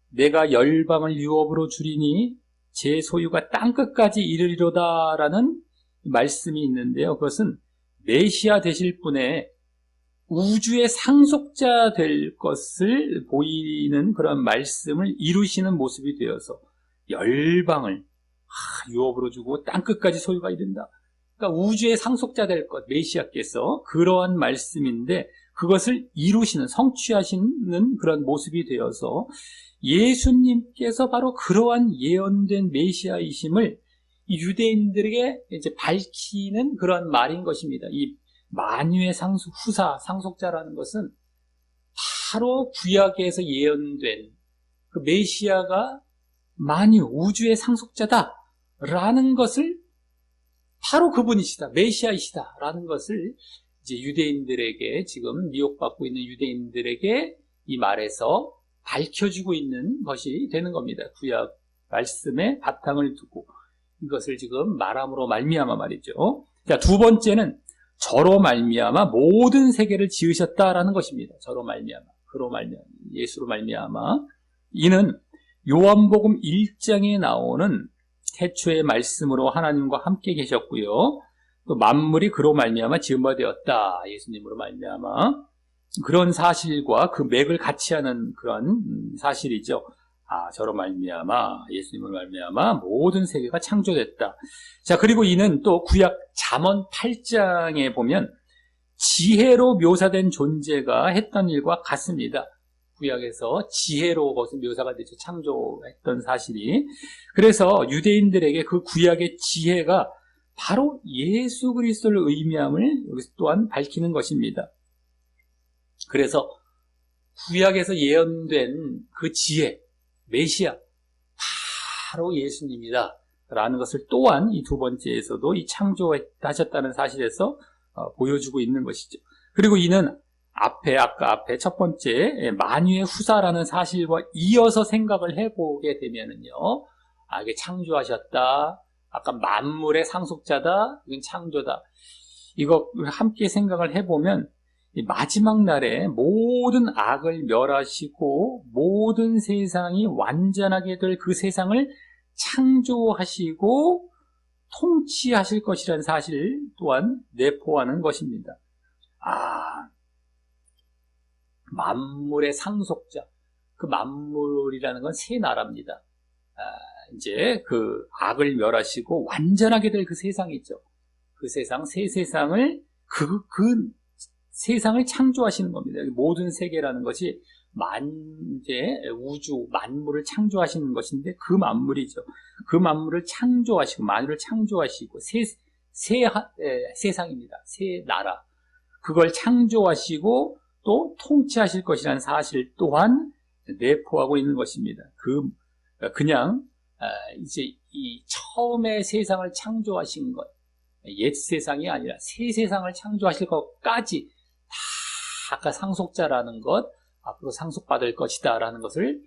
내가 열방을 유업으로 주리니 제 소유가 땅끝까지 이르리로다라는 말씀이 있는데요. 그것은 메시아 되실 분의 우주의 상속자 될 것을 보이는 그런 말씀을 이루시는 모습이 되어서 열방을 유업으로 주고 땅끝까지 소유가 이른다. 그러니까 우주의 상속자 될 것, 메시아께서 그러한 말씀인데 그것을 이루시는, 성취하시는 그런 모습이 되어서 예수님께서 바로 그러한 예언된 메시아이심을 유대인들에게 이제 밝히는 그런 말인 것입니다. 이 만유의 상속자라는 것은 바로 구약에서 예언된 그 메시아가 만유, 우주의 상속자다라는 것을 바로 그분이시다, 메시아이시다라는 것을 이제 유대인들에게, 지금 미혹받고 있는 유대인들에게 이 말에서 밝혀주고 있는 것이 되는 겁니다. 구약 말씀에 바탕을 두고 이것을 지금 말함으로 말미암아 말이죠. 자, 두 번째는 저로 말미암아 모든 세계를 지으셨다라는 것입니다. 저로 말미암아, 그로 말미암아, 예수로 말미암아. 이는 요한복음 1장에 나오는 태초의 말씀으로 하나님과 함께 계셨고요. 또 만물이 그로 말미암아 지은 바 되었다. 예수님으로 말미암아. 그런 사실과 그 맥을 같이 하는 그런 사실이죠. 저로 말미암아, 예수님으로 말미암아 모든 세계가 창조됐다. 자, 그리고 이는 또 구약 잠언 8장에 보면 지혜로 묘사된 존재가 했던 일과 같습니다. 구약에서 지혜로 것은 묘사가 되죠. 창조했던 사실이. 그래서 유대인들에게 그 구약의 지혜가 바로 예수 그리스도를 의미함을 여기서 또한 밝히는 것입니다. 그래서 구약에서 예언된 그 지혜, 메시아, 바로 예수님이다 라는 것을 또한 이 두 번째에서도 이 창조하셨다는 사실에서 보여주고 있는 것이죠. 그리고 이는 아까 앞에 첫 번째 만유의 후사라는 사실과 이어서 생각을 해보게 되면은요, 이게 창조하셨다, 아까 만물의 상속자다, 이건 창조다, 이거 함께 생각을 해보면 이 마지막 날에 모든 악을 멸하시고 모든 세상이 완전하게 될 그 세상을 창조하시고 통치하실 것이라는 사실 또한 내포하는 것입니다. 만물의 상속자, 그 만물이라는 건 새 나라입니다. 이제 그 악을 멸하시고 완전하게 될 그 세상이 있죠. 그 세상, 새 세상을 그 세상을 창조하시는 겁니다. 모든 세계라는 것이 이제 우주, 만물을 창조하시는 것인데 그 만물이죠. 그 만물을 창조하시고, 만물을 창조하시고, 세상입니다. 새 나라. 그걸 창조하시고 또 통치하실 것이라는 사실 또한 내포하고 있는 것입니다. 그냥, 이제 이 처음에 세상을 창조하신 것, 옛 세상이 아니라 새 세상을 창조하실 것까지 다 아까 상속자라는 것, 앞으로 상속받을 것이다 라는 것을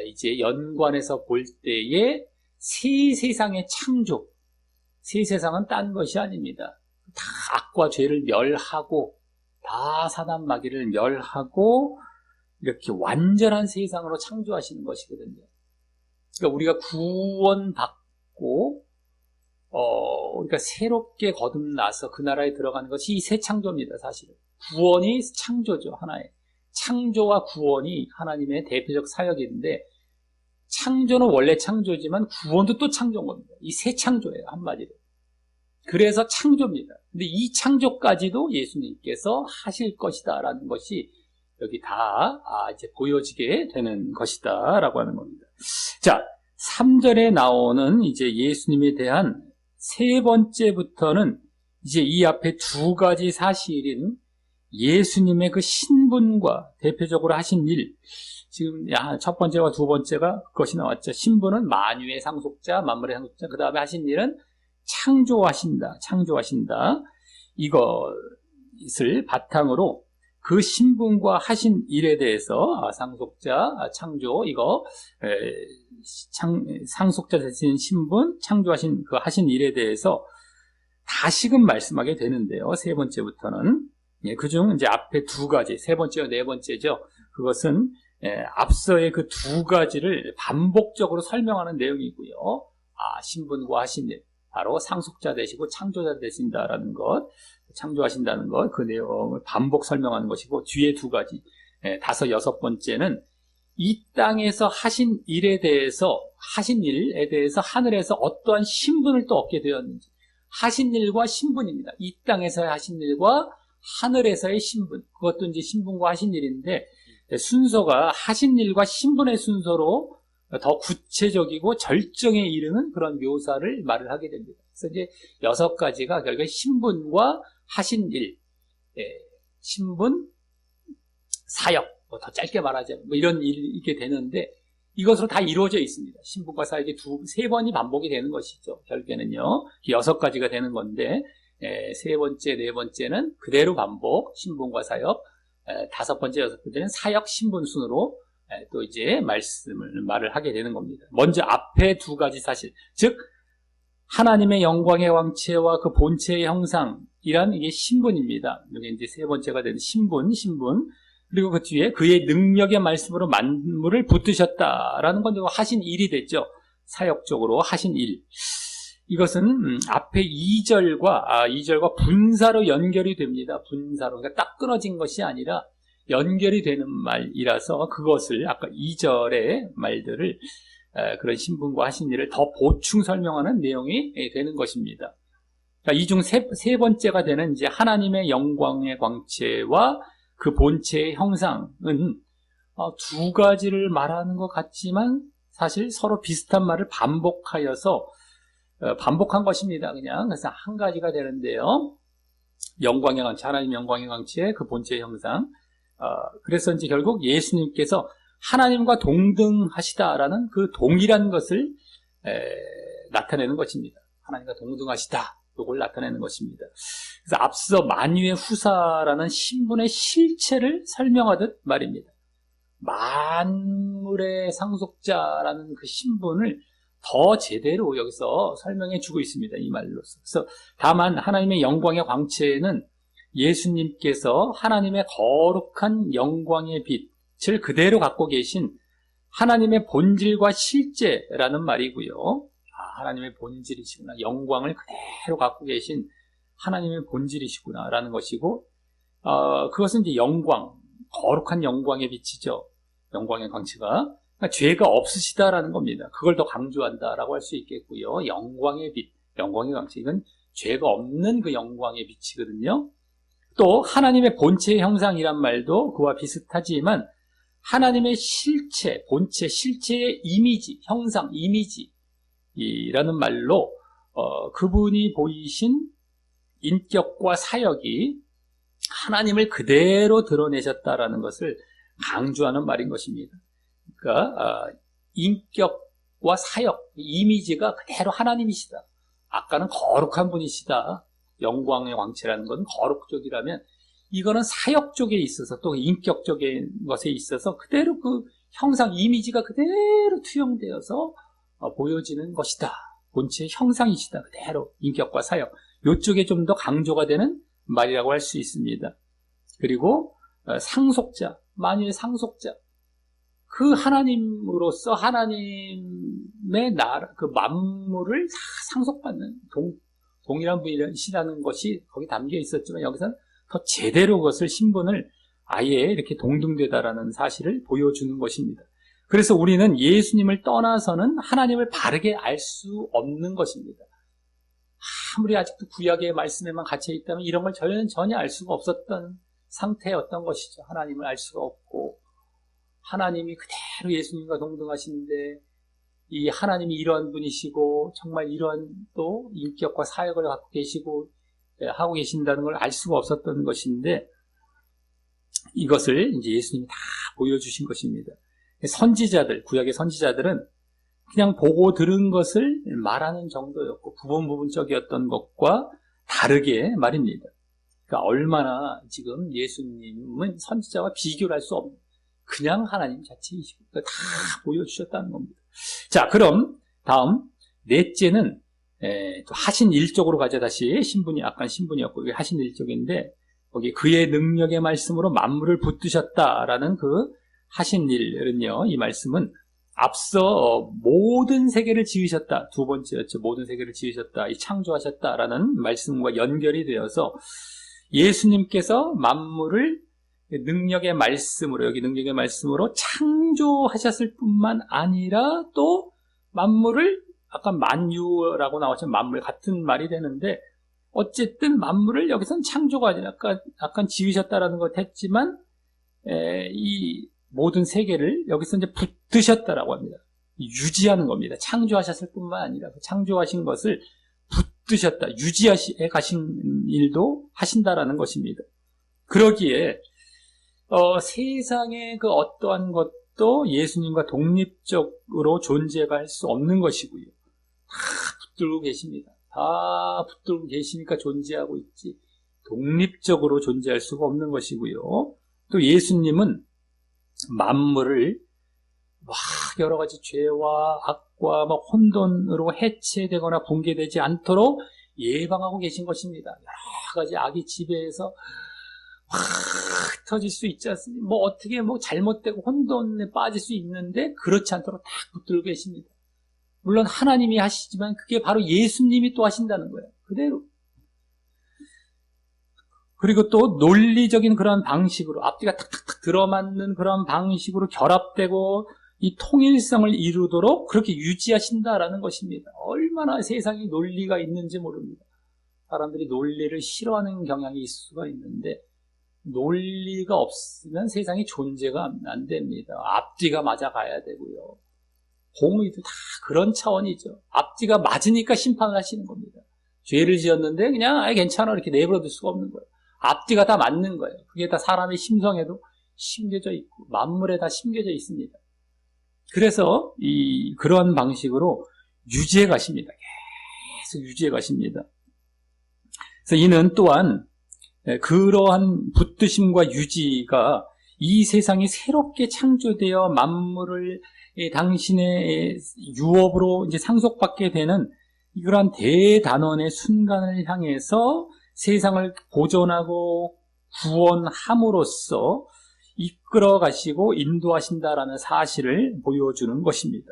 이제 연관해서 볼 때에 새 세상의 창조, 새 세상은 딴 것이 아닙니다. 다 악과 죄를 멸하고 다 사단 마귀를 멸하고 이렇게 완전한 세상으로 창조하시는 것이거든요. 그러니까 우리가 구원받고 우리가 새롭게 거듭나서 그 나라에 들어가는 것이 이 새 창조입니다. 사실은 구원이 창조죠. 하나의 창조와 구원이 하나님의 대표적 사역인데, 창조는 원래 창조지만 구원도 또 창조인 겁니다. 이 새 창조예요, 한마디로. 그래서 창조입니다. 근데 이 창조까지도 예수님께서 하실 것이다라는 것이 여기 다 이제 보여지게 되는 것이다라고 하는 겁니다. 자, 3절에 나오는 이제 예수님에 대한 세 번째부터는 이제 이 앞에 두 가지 사실인 예수님의 그 신분과 대표적으로 하신 일, 지금 첫 번째와 두 번째가 그것이 나왔죠. 신분은 만유의 상속자, 만물의 상속자, 그 다음에 하신 일은 창조하신다. 이것을 바탕으로 그 신분과 하신 일에 대해서 상속자, 창조, 상속자 되신 신분, 창조하신 그 하신 일에 대해서 다시금 말씀하게 되는데요. 세 번째부터는 그중 이제 앞에 두 가지, 세 번째와 네 번째죠. 그것은 앞서의 그 두 가지를 반복적으로 설명하는 내용이고요. 신분과 하신 일, 바로 상속자 되시고 창조자 되신다라는 것, 창조하신다는 것, 그 내용을 반복 설명하는 것이고, 뒤에 두 가지, 여섯 번째는 이 땅에서 하신 일에 대해서 하늘에서 어떠한 신분을 또 얻게 되었는지, 하신 일과 신분입니다. 이 땅에서 하신 일과 하늘에서의 신분, 그것도 이제 신분과 하신 일인데 순서가 하신 일과 신분의 순서로 더 구체적이고 절정에 이르는 그런 묘사를 말을 하게 됩니다. 그래서 이제 6가지가 결국에 신분과 하신 일, 신분, 사역, 더 짧게 말하자면 이런 일이 되는데 이것으로 다 이루어져 있습니다. 신분과 사역이 3번이 반복이 되는 것이죠. 결국에는요. 6가지가 되는 건데 3번째, 4번째는 그대로 반복, 신분과 사역, 5번째, 6번째는 사역, 신분 순으로 또 이제 말을 하게 되는 겁니다. 먼저 앞에 2가지 사실, 즉 하나님의 영광의 왕체와 그 본체의 형상이란 이게 신분입니다. 이게 이제 3번째가 되는 신분. 그리고 그 뒤에 그의 능력의 말씀으로 만물을 붙드셨다라는 건 하신 일이 됐죠. 사역적으로 하신 일. 이것은 앞에 2절과 분사로 연결이 됩니다. 분사로. 그러니까 딱 끊어진 것이 아니라 연결이 되는 말이라서 그것을 아까 2절의 말들을 그런 신분과 하신 일을 더 보충 설명하는 내용이 되는 것입니다. 이 중 세 번째가 되는 이제 하나님의 영광의 광채와 그 본체의 형상은 2가지를 말하는 것 같지만 사실 서로 비슷한 말을 반복하여서 반복한 것입니다. 그냥 그래서 1가지가 되는데요. 영광의 광채, 하나님 영광의 광채, 그 본체의 형상. 그래서 이제 결국 예수님께서 하나님과 동등하시다라는 그 동일한 것을 나타내는 것입니다. 하나님과 동등하시다. 이걸 나타내는 것입니다. 그래서 앞서 만유의 후사라는 신분의 실체를 설명하듯 말입니다. 만물의 상속자라는 그 신분을 더 제대로 여기서 설명해 주고 있습니다. 이 말로서. 그래서 다만 하나님의 영광의 광채는 예수님께서 하나님의 거룩한 영광의 빛을 그대로 갖고 계신 하나님의 본질과 실제라는 말이고요. 하나님의 본질이시구나. 영광을 그대로 갖고 계신 하나님의 본질이시구나 라는 것이고, 그것은 이제 영광, 거룩한 영광의 빛이죠. 영광의 광채가. 그러니까 죄가 없으시다라는 겁니다. 그걸 더 강조한다라고 할 수 있겠고요. 영광의 빛, 영광의 광채. 이건 죄가 없는 그 영광의 빛이거든요. 또 하나님의 본체의 형상이란 말도 그와 비슷하지만 하나님의 실체, 본체, 실체의 이미지, 형상, 이미지라는 말로 그분이 보이신 인격과 사역이 하나님을 그대로 드러내셨다라는 것을 강조하는 말인 것입니다. 그러니까 인격과 사역, 이미지가 그대로 하나님이시다. 아까는 거룩한 분이시다. 영광의 광채라는 것은 거룩적이라면 이거는 사역 쪽에 있어서 또 인격적인 것에 있어서 그대로 그 형상, 이미지가 그대로 투영되어서 보여지는 것이다. 본체의 형상이시다. 그대로 인격과 사역. 이쪽에 좀 더 강조가 되는 말이라고 할 수 있습니다. 그리고 상속자, 만유의 상속자. 그 하나님으로서 하나님의 나라, 그 만물을 상속받는 동일한 분이시라는 것이 거기 담겨 있었지만 여기서는 더 제대로 그것을 신분을 아예 이렇게 동등되다라는 사실을 보여주는 것입니다. 그래서 우리는 예수님을 떠나서는 하나님을 바르게 알 수 없는 것입니다. 아무리 아직도 구약의 말씀에만 갇혀 있다면 이런 걸 전혀 알 수가 없었던 상태였던 것이죠. 하나님을 알 수가 없고 하나님이 그대로 예수님과 동등하신데 이 하나님이 이러한 분이시고 정말 이러한 또 인격과 사역을 갖고 계시고 하고 계신다는 걸 알 수가 없었던 것인데 이것을 이제 예수님이 다 보여주신 것입니다. 선지자들, 구약의 선지자들은 그냥 보고 들은 것을 말하는 정도였고 부분적이었던 것과 다르게 말입니다. 그러니까 얼마나 지금 예수님은 선지자와 비교를 할 수 없는 그냥 하나님 자체이시고 다 보여주셨다는 겁니다. 자, 그럼 다음 넷째는 또 하신 일 쪽으로 가자. 다시 신분이 아까 신분이었고 이게 하신 일 쪽인데 거기 그의 능력의 말씀으로 만물을 붙드셨다라는 그 하신 일은요. 이 말씀은 앞서 모든 세계를 지으셨다. 2번째였죠. 모든 세계를 지으셨다. 이 창조하셨다라는 말씀과 연결이 되어서 예수님께서 만물을 능력의 말씀으로 여기 능력의 말씀으로 창조하셨을 뿐만 아니라 또 만물을 아까 만유라고 나왔지만 만물 같은 말이 되는데 어쨌든 만물을 여기서는 창조가 아니라 약간 지으셨다라는 것 했지만 이 모든 세계를 여기서 이제 붙드셨다라고 합니다. 유지하는 겁니다. 창조하셨을 뿐만 아니라 창조하신 것을 붙드셨다, 유지해 가신 일도 하신다라는 것입니다. 그러기에 세상의 그 어떠한 것도 예수님과 독립적으로 존재할 수 없는 것이고요. 다 붙들고 계십니다. 다 붙들고 계시니까 존재하고 있지 독립적으로 존재할 수가 없는 것이고요. 또 예수님은 만물을 막 여러 가지 죄와 악과 막 혼돈으로 해체되거나 붕괴되지 않도록 예방하고 계신 것입니다. 여러 가지 악이 지배해서 확 터질 수 있지 않습니까? 뭐 어떻게 뭐 잘못되고 혼돈에 빠질 수 있는데 그렇지 않도록 딱 붙들고 계십니다. 물론 하나님이 하시지만 그게 바로 예수님이 또 하신다는 거예요. 그대로. 그리고 또 논리적인 그런 방식으로 앞뒤가 탁탁탁 들어맞는 그런 방식으로 결합되고 이 통일성을 이루도록 그렇게 유지하신다라는 것입니다. 얼마나 세상에 논리가 있는지 모릅니다. 사람들이 논리를 싫어하는 경향이 있을 수가 있는데 논리가 없으면 세상이 존재가 안 됩니다. 앞뒤가 맞아가야 되고요. 공의도 다 그런 차원이죠. 앞뒤가 맞으니까 심판을 하시는 겁니다. 죄를 지었는데 그냥 괜찮아 이렇게 내버려둘 수가 없는 거예요. 앞뒤가 다 맞는 거예요. 그게 다 사람의 심성에도 심겨져 있고 만물에 다 심겨져 있습니다. 그래서 그러한 방식으로 유지해 가십니다. 계속 유지해 가십니다. 그래서 이는 또한 그러한 붙드심과 유지가 이 세상이 새롭게 창조되어 만물을 당신의 유업으로 이제 상속받게 되는 이러한 대단원의 순간을 향해서 세상을 보존하고 구원함으로써 이끌어 가시고 인도하신다라는 사실을 보여주는 것입니다.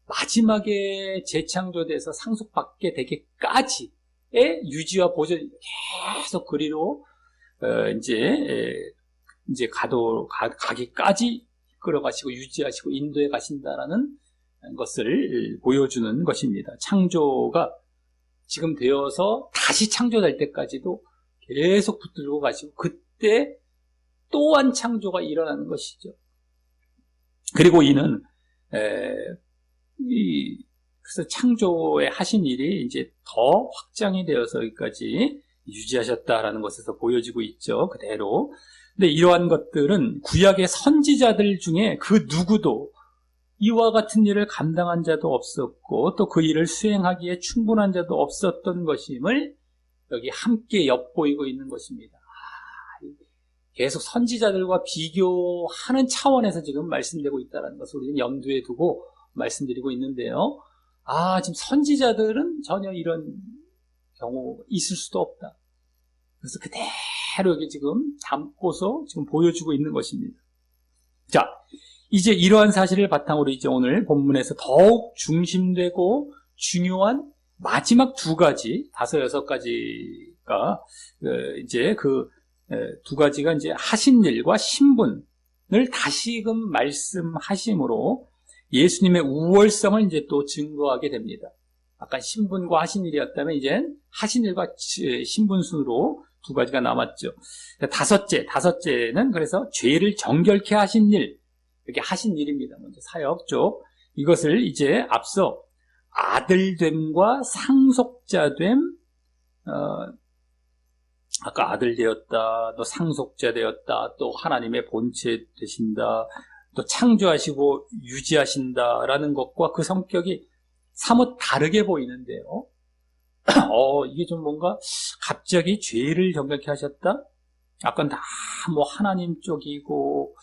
마지막에 재창조돼서 상속받게 되기까지의 유지와 보존이 계속 그리로 이제 가기까지 이끌어 가시고 유지하시고 인도해 가신다라는 것을 보여주는 것입니다. 창조가 지금 되어서 다시 창조될 때까지도 계속 붙들고 가시고 그때 또한 창조가 일어나는 것이죠. 그리고 이는 그래서 창조에 하신 일이 이제 더 확장이 되어서 여기까지 유지하셨다라는 것에서 보여지고 있죠. 그대로. 근데 이러한 것들은 구약의 선지자들 중에 그 누구도 이와 같은 일을 감당한 자도 없었고 또 그 일을 수행하기에 충분한 자도 없었던 것임을 여기 함께 엿보이고 있는 것입니다. 계속 선지자들과 비교하는 차원에서 지금 말씀되고 있다는 것을 우리는 염두에 두고 말씀드리고 있는데요. 지금 선지자들은 전혀 이런 경우 있을 수도 없다. 그래서 그대로 여기 지금 담고서 지금 보여주고 있는 것입니다. 자, 이제 이러한 사실을 바탕으로 이제 오늘 본문에서 더욱 중심되고 중요한 마지막 두 가지, 5, 6가지가 이제 그 두 가지가 이제 하신 일과 신분을 다시금 말씀하심으로 예수님의 우월성을 이제 또 증거하게 됩니다. 아까 신분과 하신 일이었다면 이제 하신 일과 신분 순으로 두 가지가 남았죠. 다섯째는 그래서 죄를 정결케 하신 일, 여기 하신 일입니다. 먼저 사역 쪽. 이것을 이제 앞서 아들됨과 상속자됨, 아까 아들 되었다, 또 상속자 되었다, 또 하나님의 본체 되신다, 또 창조하시고 유지하신다라는 것과 그 성격이 사뭇 다르게 보이는데요. 이게 좀 뭔가 갑자기 죄를 정결케 하셨다? 아까 다 뭐 하나님 쪽이고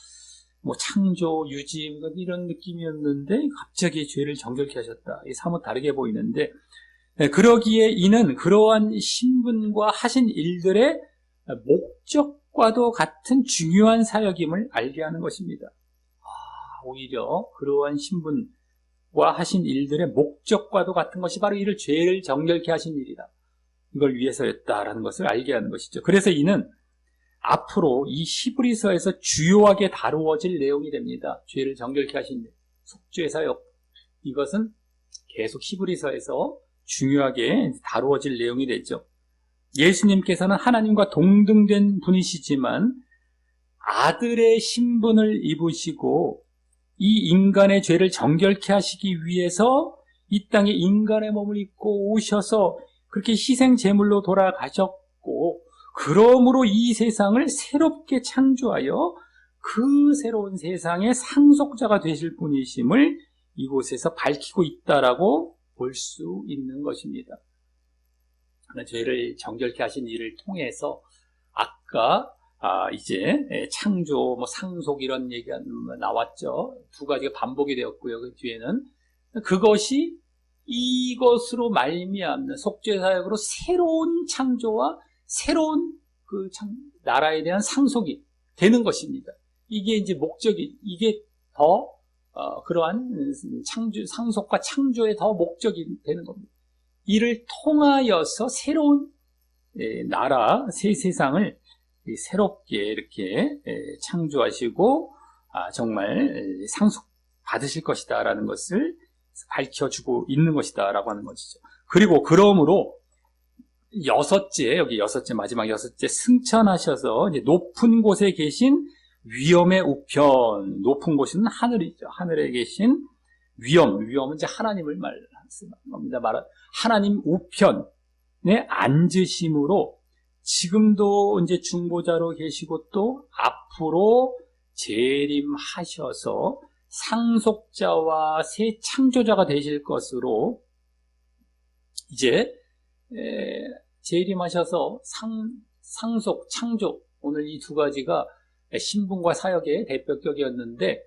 뭐 창조, 유지 이런 느낌이었는데 갑자기 죄를 정결케 하셨다. 이게 사뭇 다르게 보이는데 그러기에 이는 그러한 신분과 하신 일들의 목적과도 같은 중요한 사역임을 알게 하는 것입니다. 오히려 그러한 신분과 하신 일들의 목적과도 같은 것이 바로 이를 죄를 정결케 하신 일이다. 이걸 위해서였다라는 것을 알게 하는 것이죠. 그래서 이는 앞으로 이 히브리서에서 주요하게 다루어질 내용이 됩니다. 죄를 정결케 하신 일, 속죄 사역. 이것은 계속 히브리서에서 중요하게 다루어질 내용이 되죠. 예수님께서는 하나님과 동등된 분이시지만 아들의 신분을 입으시고 이 인간의 죄를 정결케 하시기 위해서 이 땅에 인간의 몸을 입고 오셔서 그렇게 희생 제물로 돌아가셨고, 그러므로 이 세상을 새롭게 창조하여 그 새로운 세상의 상속자가 되실 분이심을 이곳에서 밝히고 있다라고 볼 수 있는 것입니다. 죄를 정결케 하신 일을 통해서 아까 이제 창조, 상속 이런 얘기가 나왔죠. 두 가지가 반복이 되었고요. 그 뒤에는 그것이 이것으로 말미암는 속죄 사역으로 새로운 창조와 새로운 그 나라에 대한 상속이 되는 것입니다. 이게 이제 목적이, 이게 더 그러한 상속과 창조의 더 목적이 되는 겁니다. 이를 통하여서 새로운 나라, 새 세상을 새롭게 이렇게 창조하시고 정말 상속 받으실 것이다 라는 것을 밝혀주고 있는 것이다 라고 하는 것이죠. 그리고 그러므로 여기 마지막 여섯째, 승천하셔서 이제 높은 곳에 계신 위엄의 우편, 높은 곳은 하늘이죠. 하늘에 계신 위엄은 이제 하나님을 말하는 겁니다. 하나님 우편에 앉으심으로 지금도 이제 중보자로 계시고 또 앞으로 재림하셔서 상속자와 새 창조자가 되실 것으로 이제 재림하셔서 상속, 창조, 오늘 이 두 가지가 신분과 사역의 대표격이었는데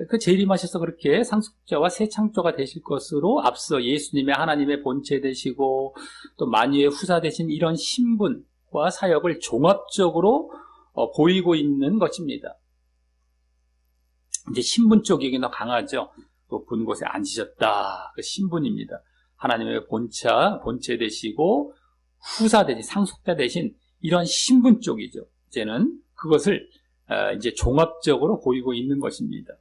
그 재림하셔서 그렇게 상속자와 새 창조가 되실 것으로 앞서 예수님의 하나님의 본체 되시고 또 만유의 후사 되신 이런 신분과 사역을 종합적으로 보이고 있는 것입니다. 이제 신분 쪽이 더 강하죠. 높은 곳에 앉으셨다. 그 신분입니다. 하나님의 본체 되시고 후사 되신, 상속자 되신 이런 신분 쪽이죠. 이제는 그것을 이제 종합적으로 보이고 있는 것입니다.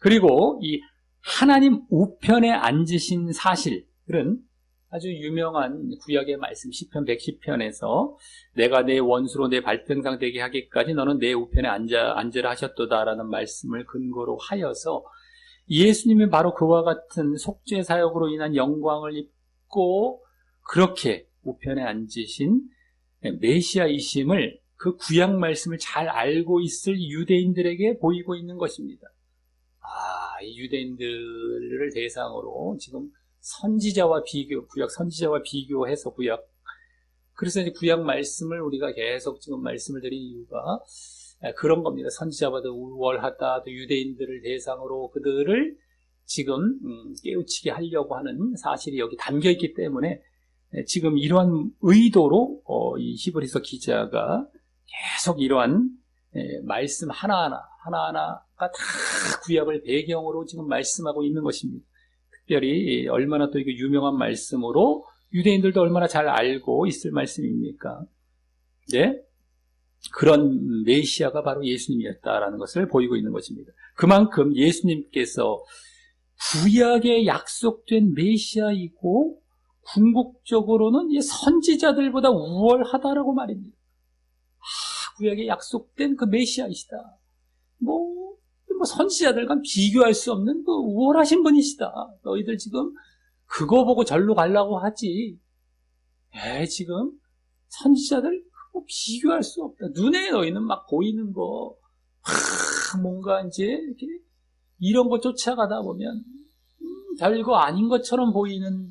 그리고 이 하나님 우편에 앉으신 사실은 아주 유명한 구약의 말씀 시편 110편에서 내가 내 원수로 내 발등상 되게 하기까지 너는 내 우편에 앉으라 하셨도다라는 말씀을 근거로 하여서 예수님이 바로 그와 같은 속죄 사역으로 인한 영광을 입고 그렇게 우편에 앉으신 메시아이심을 그 구약 말씀을 잘 알고 있을 유대인들에게 보이고 있는 것입니다. 이 유대인들을 대상으로 지금 구약 선지자와 비교해서 그래서 이제 구약 말씀을 우리가 계속 지금 말씀을 드린 이유가 그런 겁니다. 선지자보다 우월하다, 또 유대인들을 대상으로 그들을 지금 깨우치게 하려고 하는 사실이 여기 담겨 있기 때문에 지금 이러한 의도로 이 히브리서 기자가 계속 이러한 말씀 하나하나가 다 구약을 배경으로 지금 말씀하고 있는 것입니다. 특별히 얼마나 또 이거 유명한 말씀으로 유대인들도 얼마나 잘 알고 있을 말씀입니까? 네? 그런 메시아가 바로 예수님이었다라는 것을 보이고 있는 것입니다. 그만큼 예수님께서 구약에 약속된 메시아이고 궁극적으로는 선지자들보다 우월하다라고 말입니다. 구약에 약속된 그 메시아이시다. 선지자들과 비교할 수 없는 그 우월하신 분이시다. 너희들 지금 그거 보고 절로 가려고 하지. 지금 선지자들 그거 비교할 수 없다. 눈에 너희는 막 보이는 거, 뭔가 이제 이렇게 이런 거 쫓아가다 보면 별거 아닌 것처럼 보이는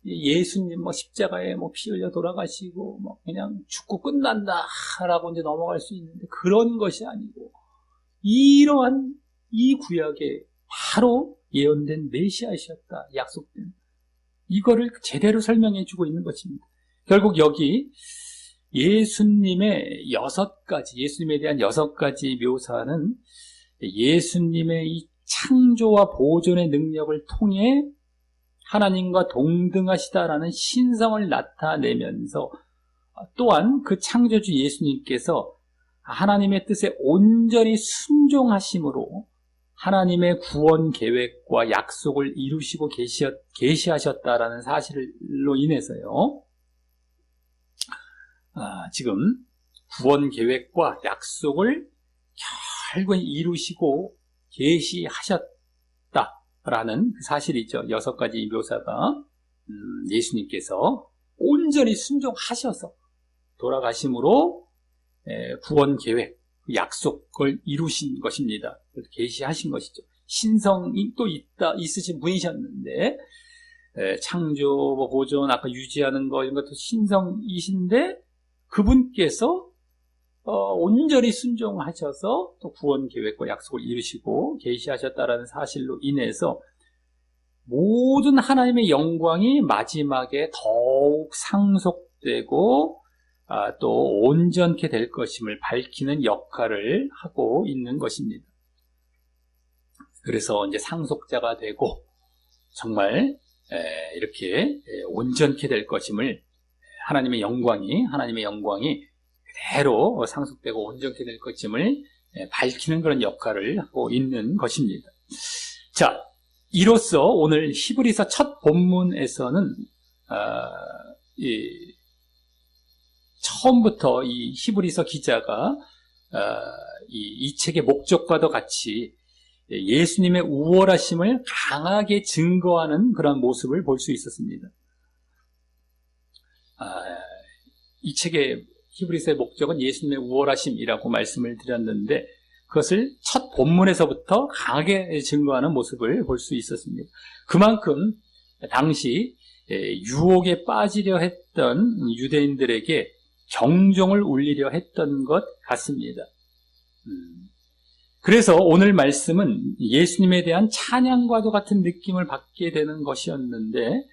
예수님 십자가에 피 흘려 돌아가시고 그냥 죽고 끝난다라고 이제 넘어갈 수 있는데 그런 것이 아니고 이러한 이 구약에 바로 예언된 메시아이셨다. 약속된 이거를 제대로 설명해 주고 있는 것입니다. 결국 여기 예수님에 대한 6가지 묘사는 예수님의 이 창조와 보존의 능력을 통해 하나님과 동등하시다라는 신성을 나타내면서 또한 그 창조주 예수님께서 하나님의 뜻에 온전히 순종하심으로 하나님의 구원 계획과 약속을 이루시고 계시하셨다라는 사실로 인해서요. 지금 구원 계획과 약속을 결국 이루시고 계시하셨다라는 그 사실이죠. 6가지 묘사가 예수님께서 온전히 순종하셔서 돌아가심으로 구원 계획, 약속을 이루신 것입니다. 계시하신 것이죠. 신성이 또 있으신 분이셨는데 창조, 보존, 아까 유지하는 거 이런 것도 신성이신데 그분께서 온전히 순종하셔서 또 구원 계획과 약속을 이루시고 계시하셨다라는 사실로 인해서 모든 하나님의 영광이 마지막에 더욱 상속되고 또 온전케 될 것임을 밝히는 역할을 하고 있는 것입니다. 그래서 이제 상속자가 되고 정말 이렇게 온전케 될 것임을 하나님의 영광이 그대로 상속되고 온전케 될 것임을 밝히는 그런 역할을 하고 있는 것입니다. 자, 이로써 오늘 히브리서 첫 본문에서는 처음부터 이 히브리서 기자가 이 책의 목적과도 같이 예수님의 우월하심을 강하게 증거하는 그런 모습을 볼 수 있었습니다. 이 책의 히브리서의 목적은 예수님의 우월하심이라고 말씀을 드렸는데 그것을 첫 본문에서부터 강하게 증거하는 모습을 볼 수 있었습니다. 그만큼 당시 유혹에 빠지려 했던 유대인들에게 경종을 울리려 했던 것 같습니다. 그래서 오늘 말씀은 예수님에 대한 찬양과도 같은 느낌을 받게 되는 것이었는데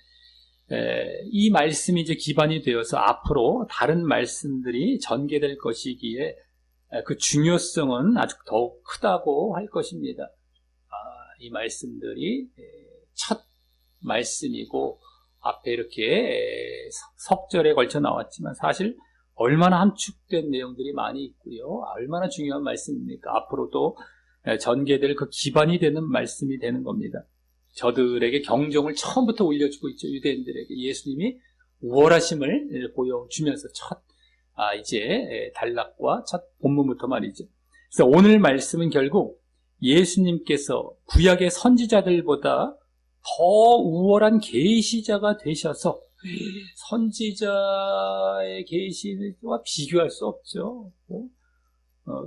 이 말씀이 이제 기반이 되어서 앞으로 다른 말씀들이 전개될 것이기에 그 중요성은 아주 더욱 크다고 할 것입니다. 이 말씀들이 첫 말씀이고 앞에 이렇게 석절에 걸쳐 나왔지만 사실 얼마나 함축된 내용들이 많이 있고요. 얼마나 중요한 말씀입니까? 앞으로도 전개될 그 기반이 되는 말씀이 되는 겁니다. 저들에게 경종을 처음부터 울려주고 있죠. 유대인들에게 예수님이 우월하심을 보여주면서 이제 단락과 첫 본문부터 말이죠. 그래서 오늘 말씀은 결국 예수님께서 구약의 선지자들보다 더 우월한 계시자가 되셔서 선지자의 계시와 비교할 수 없죠.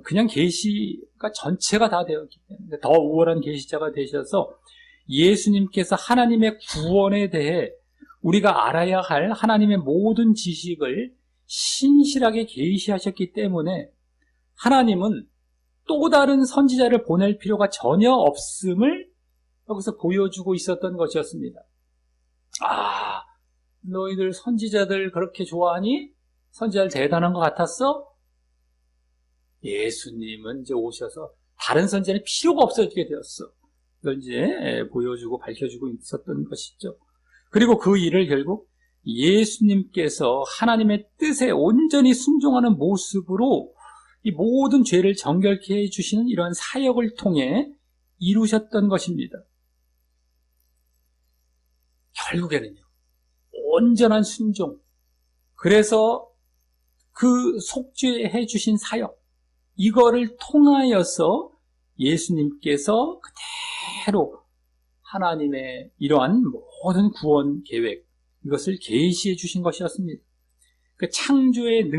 그냥 계시가 전체가 다 되었기 때문에 더 우월한 계시자가 되셔서 예수님께서 하나님의 구원에 대해 우리가 알아야 할 하나님의 모든 지식을 신실하게 계시하셨기 때문에 하나님은 또 다른 선지자를 보낼 필요가 전혀 없음을 여기서 보여주고 있었던 것이었습니다. 너희들 선지자들 그렇게 좋아하니? 선지자들 대단한 것 같았어? 예수님은 이제 오셔서 다른 선지자는 필요가 없어지게 되었어. 그걸 이제 보여주고 밝혀주고 있었던 것이죠. 그리고 그 일을 결국 예수님께서 하나님의 뜻에 온전히 순종하는 모습으로 이 모든 죄를 정결케 해주시는 이러한 사역을 통해 이루셨던 것입니다. 결국에는요, 온전한 순종, 그래서 그 속죄해 주신 사역, 이거를 통하여서 예수님께서 그대로 하나님의 이러한 모든 구원 계획, 이것을 계시해 주신 것이었습니다. 그 창조의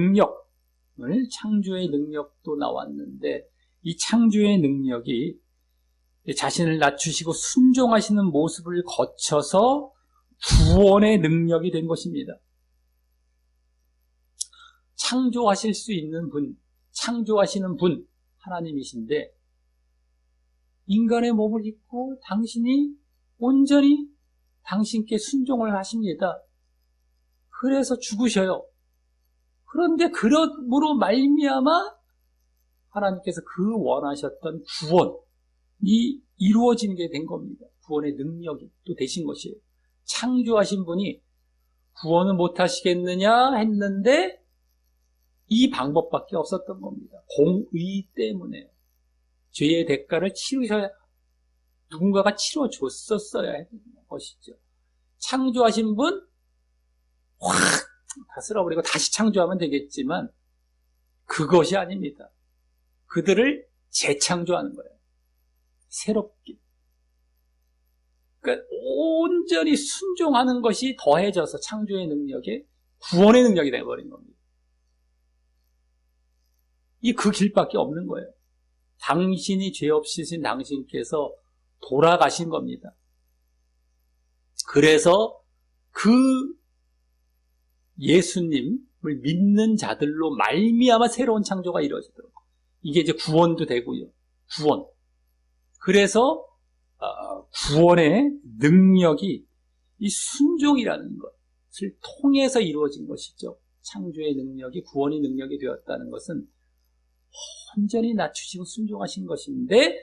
능력도 나왔는데 이 창조의 능력이 자신을 낮추시고 순종하시는 모습을 거쳐서 구원의 능력이 된 것입니다. 창조하실 수 있는 분, 창조하시는 분 하나님이신데 인간의 몸을 입고 당신이 온전히 당신께 순종을 하십니다. 그래서 죽으셔요. 그런데 그러므로 말미암아 하나님께서 그 원하셨던 구원이 이루어지게 된 겁니다. 구원의 능력이 또 되신 것이에요. 창조하신 분이 구원은 못하시겠느냐 했는데 이 방법밖에 없었던 겁니다. 공의 때문에 죄의 대가를 치르셔야 누군가가 치러줬었어야 했던 것이죠. 창조하신 분 확 다 쓸어버리고 다시 창조하면 되겠지만 그것이 아닙니다. 그들을 재창조하는 거예요. 새롭게. 그러니까 온전히 순종하는 것이 더해져서 창조의 능력에 구원의 능력이 되어버린 겁니다. 그 길밖에 없는 거예요. 당신이 죄 없으신 당신께서 돌아가신 겁니다. 그래서 그 예수님을 믿는 자들로 말미암아 새로운 창조가 이루어지도록, 이게 이제 구원도 되고요. 구원. 그래서 구원의 능력이 이 순종이라는 것을 통해서 이루어진 것이죠. 창조의 능력이 구원의 능력이 되었다는 것은 온전히 낮추시고 순종하신 것인데,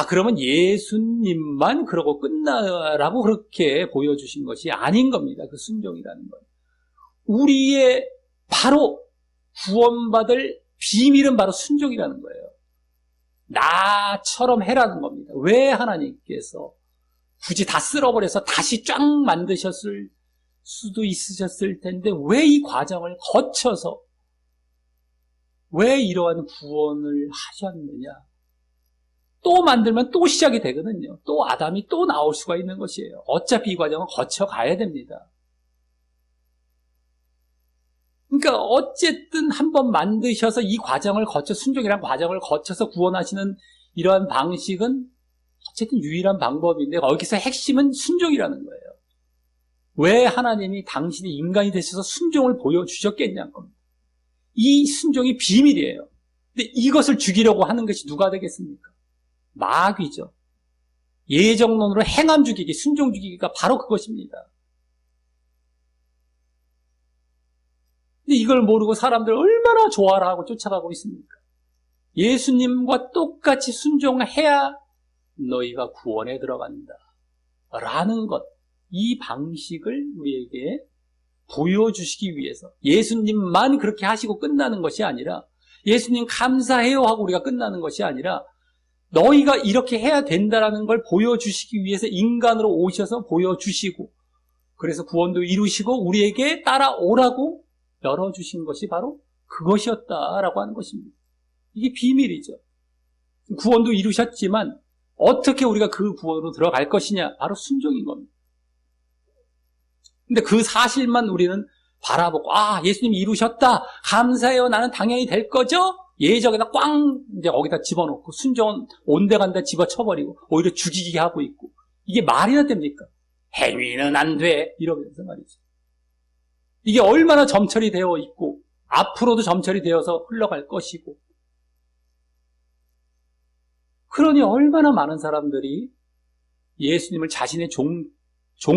그러면 예수님만 그러고 끝나라고 그렇게 보여주신 것이 아닌 겁니다. 그 순종이라는 것. 우리의 바로 구원받을 비밀은 바로 순종이라는 거예요. 나처럼 해라는 겁니다. 왜 하나님께서 굳이 다 쓸어버려서 다시 쫙 만드셨을 수도 있으셨을 텐데 왜 이 과정을 거쳐서 왜 이러한 구원을 하셨느냐? 또 만들면 또 시작이 되거든요. 또 아담이 또 나올 수가 있는 것이에요. 어차피 이 과정은 거쳐가야 됩니다. 그러니까 어쨌든 한번 만드셔서 이 과정을 거쳐, 순종이라는 과정을 거쳐서 구원하시는 이러한 방식은 어쨌든 유일한 방법인데 거기서 핵심은 순종이라는 거예요. 왜 하나님이 당신이 인간이 되셔서 순종을 보여주셨겠냐는 겁니다. 이 순종이 비밀이에요. 근데 이것을 죽이려고 하는 것이 누가 되겠습니까? 마귀죠. 예정론으로 행함 죽이기, 순종 죽이기가 바로 그것입니다. 근데 이걸 모르고 사람들 얼마나 좋아라 하고 쫓아가고 있습니까? 예수님과 똑같이 순종해야 너희가 구원에 들어간다 라는 것, 이 방식을 우리에게 보여주시기 위해서, 예수님만 그렇게 하시고 끝나는 것이 아니라, 예수님 감사해요 하고 우리가 끝나는 것이 아니라 너희가 이렇게 해야 된다라는 걸 보여주시기 위해서 인간으로 오셔서 보여주시고, 그래서 구원도 이루시고 우리에게 따라오라고 열어주신 것이 바로 그것이었다라고 하는 것입니다. 이게 비밀이죠. 구원도 이루셨지만 어떻게 우리가 그 구원으로 들어갈 것이냐, 바로 순종인 겁니다. 근데 그 사실만 우리는 바라보고, 예수님이 이루셨다, 감사해요, 나는 당연히 될 거죠? 예정에다 꽝 이제 거기다 집어넣고 순종은 온데간데 집어쳐버리고 오히려 죽이게 하고 있고, 이게 말이나 됩니까? 행위는 안 돼, 이러면서 말이죠. 이게 얼마나 점철이 되어 있고 앞으로도 점철이 되어서 흘러갈 것이고, 그러니 얼마나 많은 사람들이 예수님을 자신의 종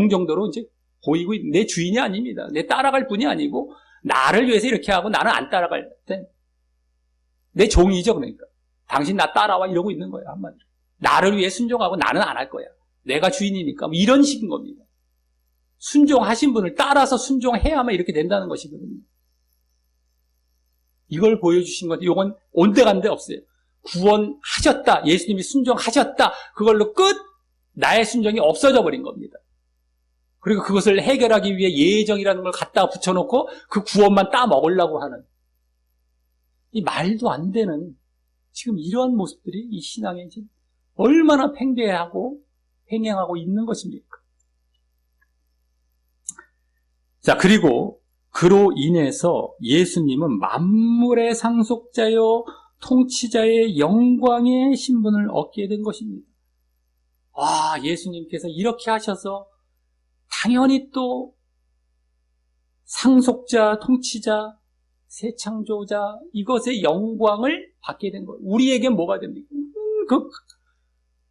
정도로 이제 보이고, 내 주인이 아닙니다. 내 따라갈 분이 아니고 나를 위해서 이렇게 하고 나는 안 따라갈 때 내 종이죠. 그러니까 당신 나 따라와 이러고 있는 거예요. 한마디로 나를 위해 순종하고 나는 안 할 거야, 내가 주인이니까, 이런 식인 겁니다. 순종하신 분을 따라서 순종해야만 이렇게 된다는 것이거든요. 이걸 보여주신 건데, 이건 온데간데 없어요. 구원하셨다, 예수님이 순종하셨다, 그걸로 끝. 나의 순종이 없어져 버린 겁니다. 그리고 그것을 해결하기 위해 예정이라는 걸 갖다 붙여놓고 그 구원만 따먹으려고 하는, 이 말도 안 되는 지금 이러한 모습들이 이 신앙에 지금 얼마나 팽배하고 횡행하고 있는 것입니까? 자, 그리고 그로 인해서 예수님은 만물의 상속자요 통치자의 영광의 신분을 얻게 된 것입니다. 예수님께서 이렇게 하셔서 당연히 또 상속자, 통치자, 새 창조자, 이것의 영광을 받게 된 거예요. 우리에게 뭐가 됩니까? 그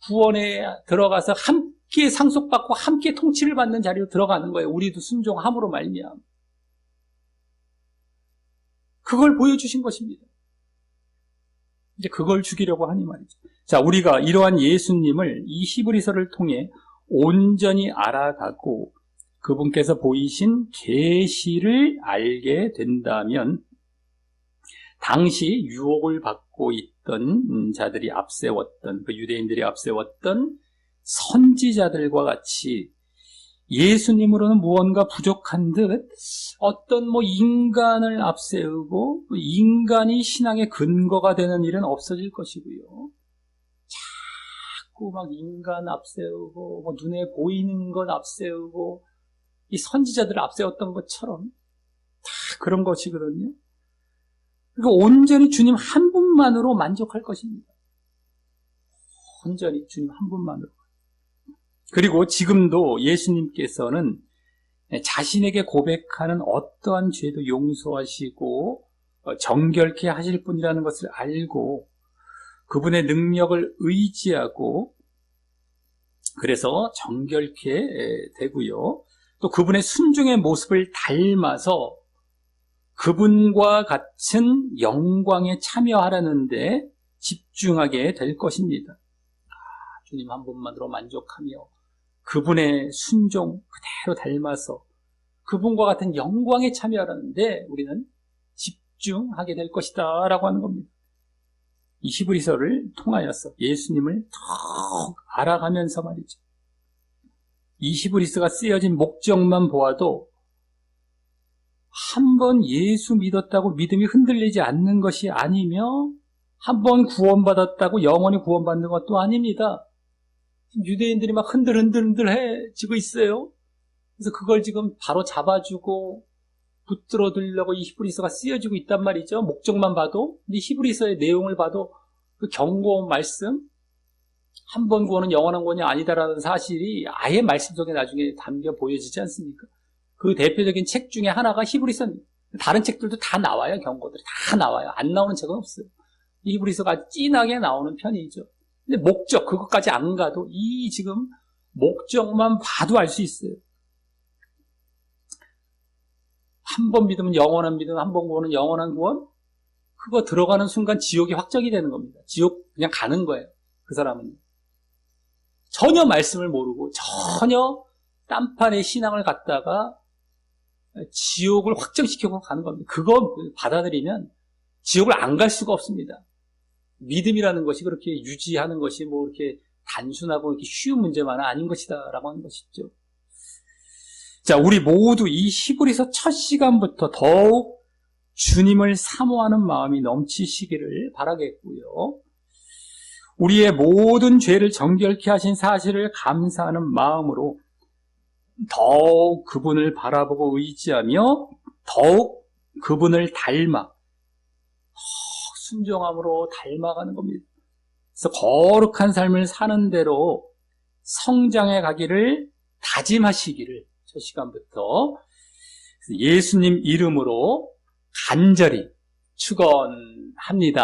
구원에 들어가서 함께 상속받고 함께 통치를 받는 자리로 들어가는 거예요. 우리도 순종함으로 말미암아. 그걸 보여주신 것입니다. 이제 그걸 주기려고 하니 말이죠. 자, 우리가 이러한 예수님을 이 히브리서를 통해 온전히 알아가고 그분께서 보이신 계시를 알게 된다면, 당시 유혹을 받고 있던 자들이 앞세웠던, 그 유대인들이 앞세웠던 선지자들과 같이 예수님으로는 무언가 부족한 듯 어떤 인간을 앞세우고 인간이 신앙의 근거가 되는 일은 없어질 것이고요. 자꾸 막 인간 앞세우고 눈에 보이는 것 앞세우고 이 선지자들을 앞세웠던 것처럼 다 그런 것이거든요. 그러니까 온전히 주님 한 분만으로 만족할 것입니다. 온전히 주님 한 분만으로. 그리고 지금도 예수님께서는 자신에게 고백하는 어떠한 죄도 용서하시고 정결케 하실 분이라는 것을 알고 그분의 능력을 의지하고 그래서 정결케 되고요. 또 그분의 순종의 모습을 닮아서 그분과 같은 영광에 참여하려는데 집중하게 될 것입니다. 주님 한 분만으로 만족하며 그분의 순종 그대로 닮아서 그분과 같은 영광에 참여하는데 우리는 집중하게 될 것이다 라고 하는 겁니다. 이 히브리서를 통하여서 예수님을 더 알아가면서 말이죠. 이 히브리서가 쓰여진 목적만 보아도 한 번 예수 믿었다고 믿음이 흔들리지 않는 것이 아니며 한 번 구원받았다고 영원히 구원받는 것도 아닙니다. 유대인들이 막 흔들흔들해지고 있어요. 그래서 그걸 지금 바로 잡아주고 붙들어 들려고 이 히브리서가 쓰여지고 있단 말이죠. 목적만 봐도. 근데 히브리서의 내용을 봐도 그 경고 말씀, 한 번 구원은 영원한 구원이 아니다라는 사실이 아예 말씀 속에 나중에 담겨 보여지지 않습니까? 그 대표적인 책 중에 하나가 히브리서입니다. 다른 책들도 다 나와요. 경고들이 다 나와요. 안 나오는 책은 없어요. 이 히브리서가 아주 진하게 나오는 편이죠. 근데 목적, 그것까지 안 가도 이 지금 목적만 봐도 알 수 있어요. 한 번 믿으면 영원한 믿음, 한 번 구원은 영원한 구원? 그거 들어가는 순간 지옥이 확정이 되는 겁니다. 지옥 그냥 가는 거예요. 그 사람은. 전혀 말씀을 모르고 전혀 딴판의 신앙을 갖다가 지옥을 확정시키고 가는 겁니다. 그거 받아들이면 지옥을 안 갈 수가 없습니다. 믿음이라는 것이 그렇게 유지하는 것이 이렇게 단순하고 이렇게 쉬운 문제만은 아닌 것이다라고 하는 것이죠. 자, 우리 모두 이 히브리서 첫 시간부터 더욱 주님을 사모하는 마음이 넘치시기를 바라겠고요. 우리의 모든 죄를 정결케 하신 사실을 감사하는 마음으로 더욱 그분을 바라보고 의지하며 더욱 그분을 닮아 순종함으로 닮아가는 겁니다. 그래서 거룩한 삶을 사는 대로 성장해 가기를 다짐하시기를 첫 시간부터 예수님 이름으로 간절히 축원합니다.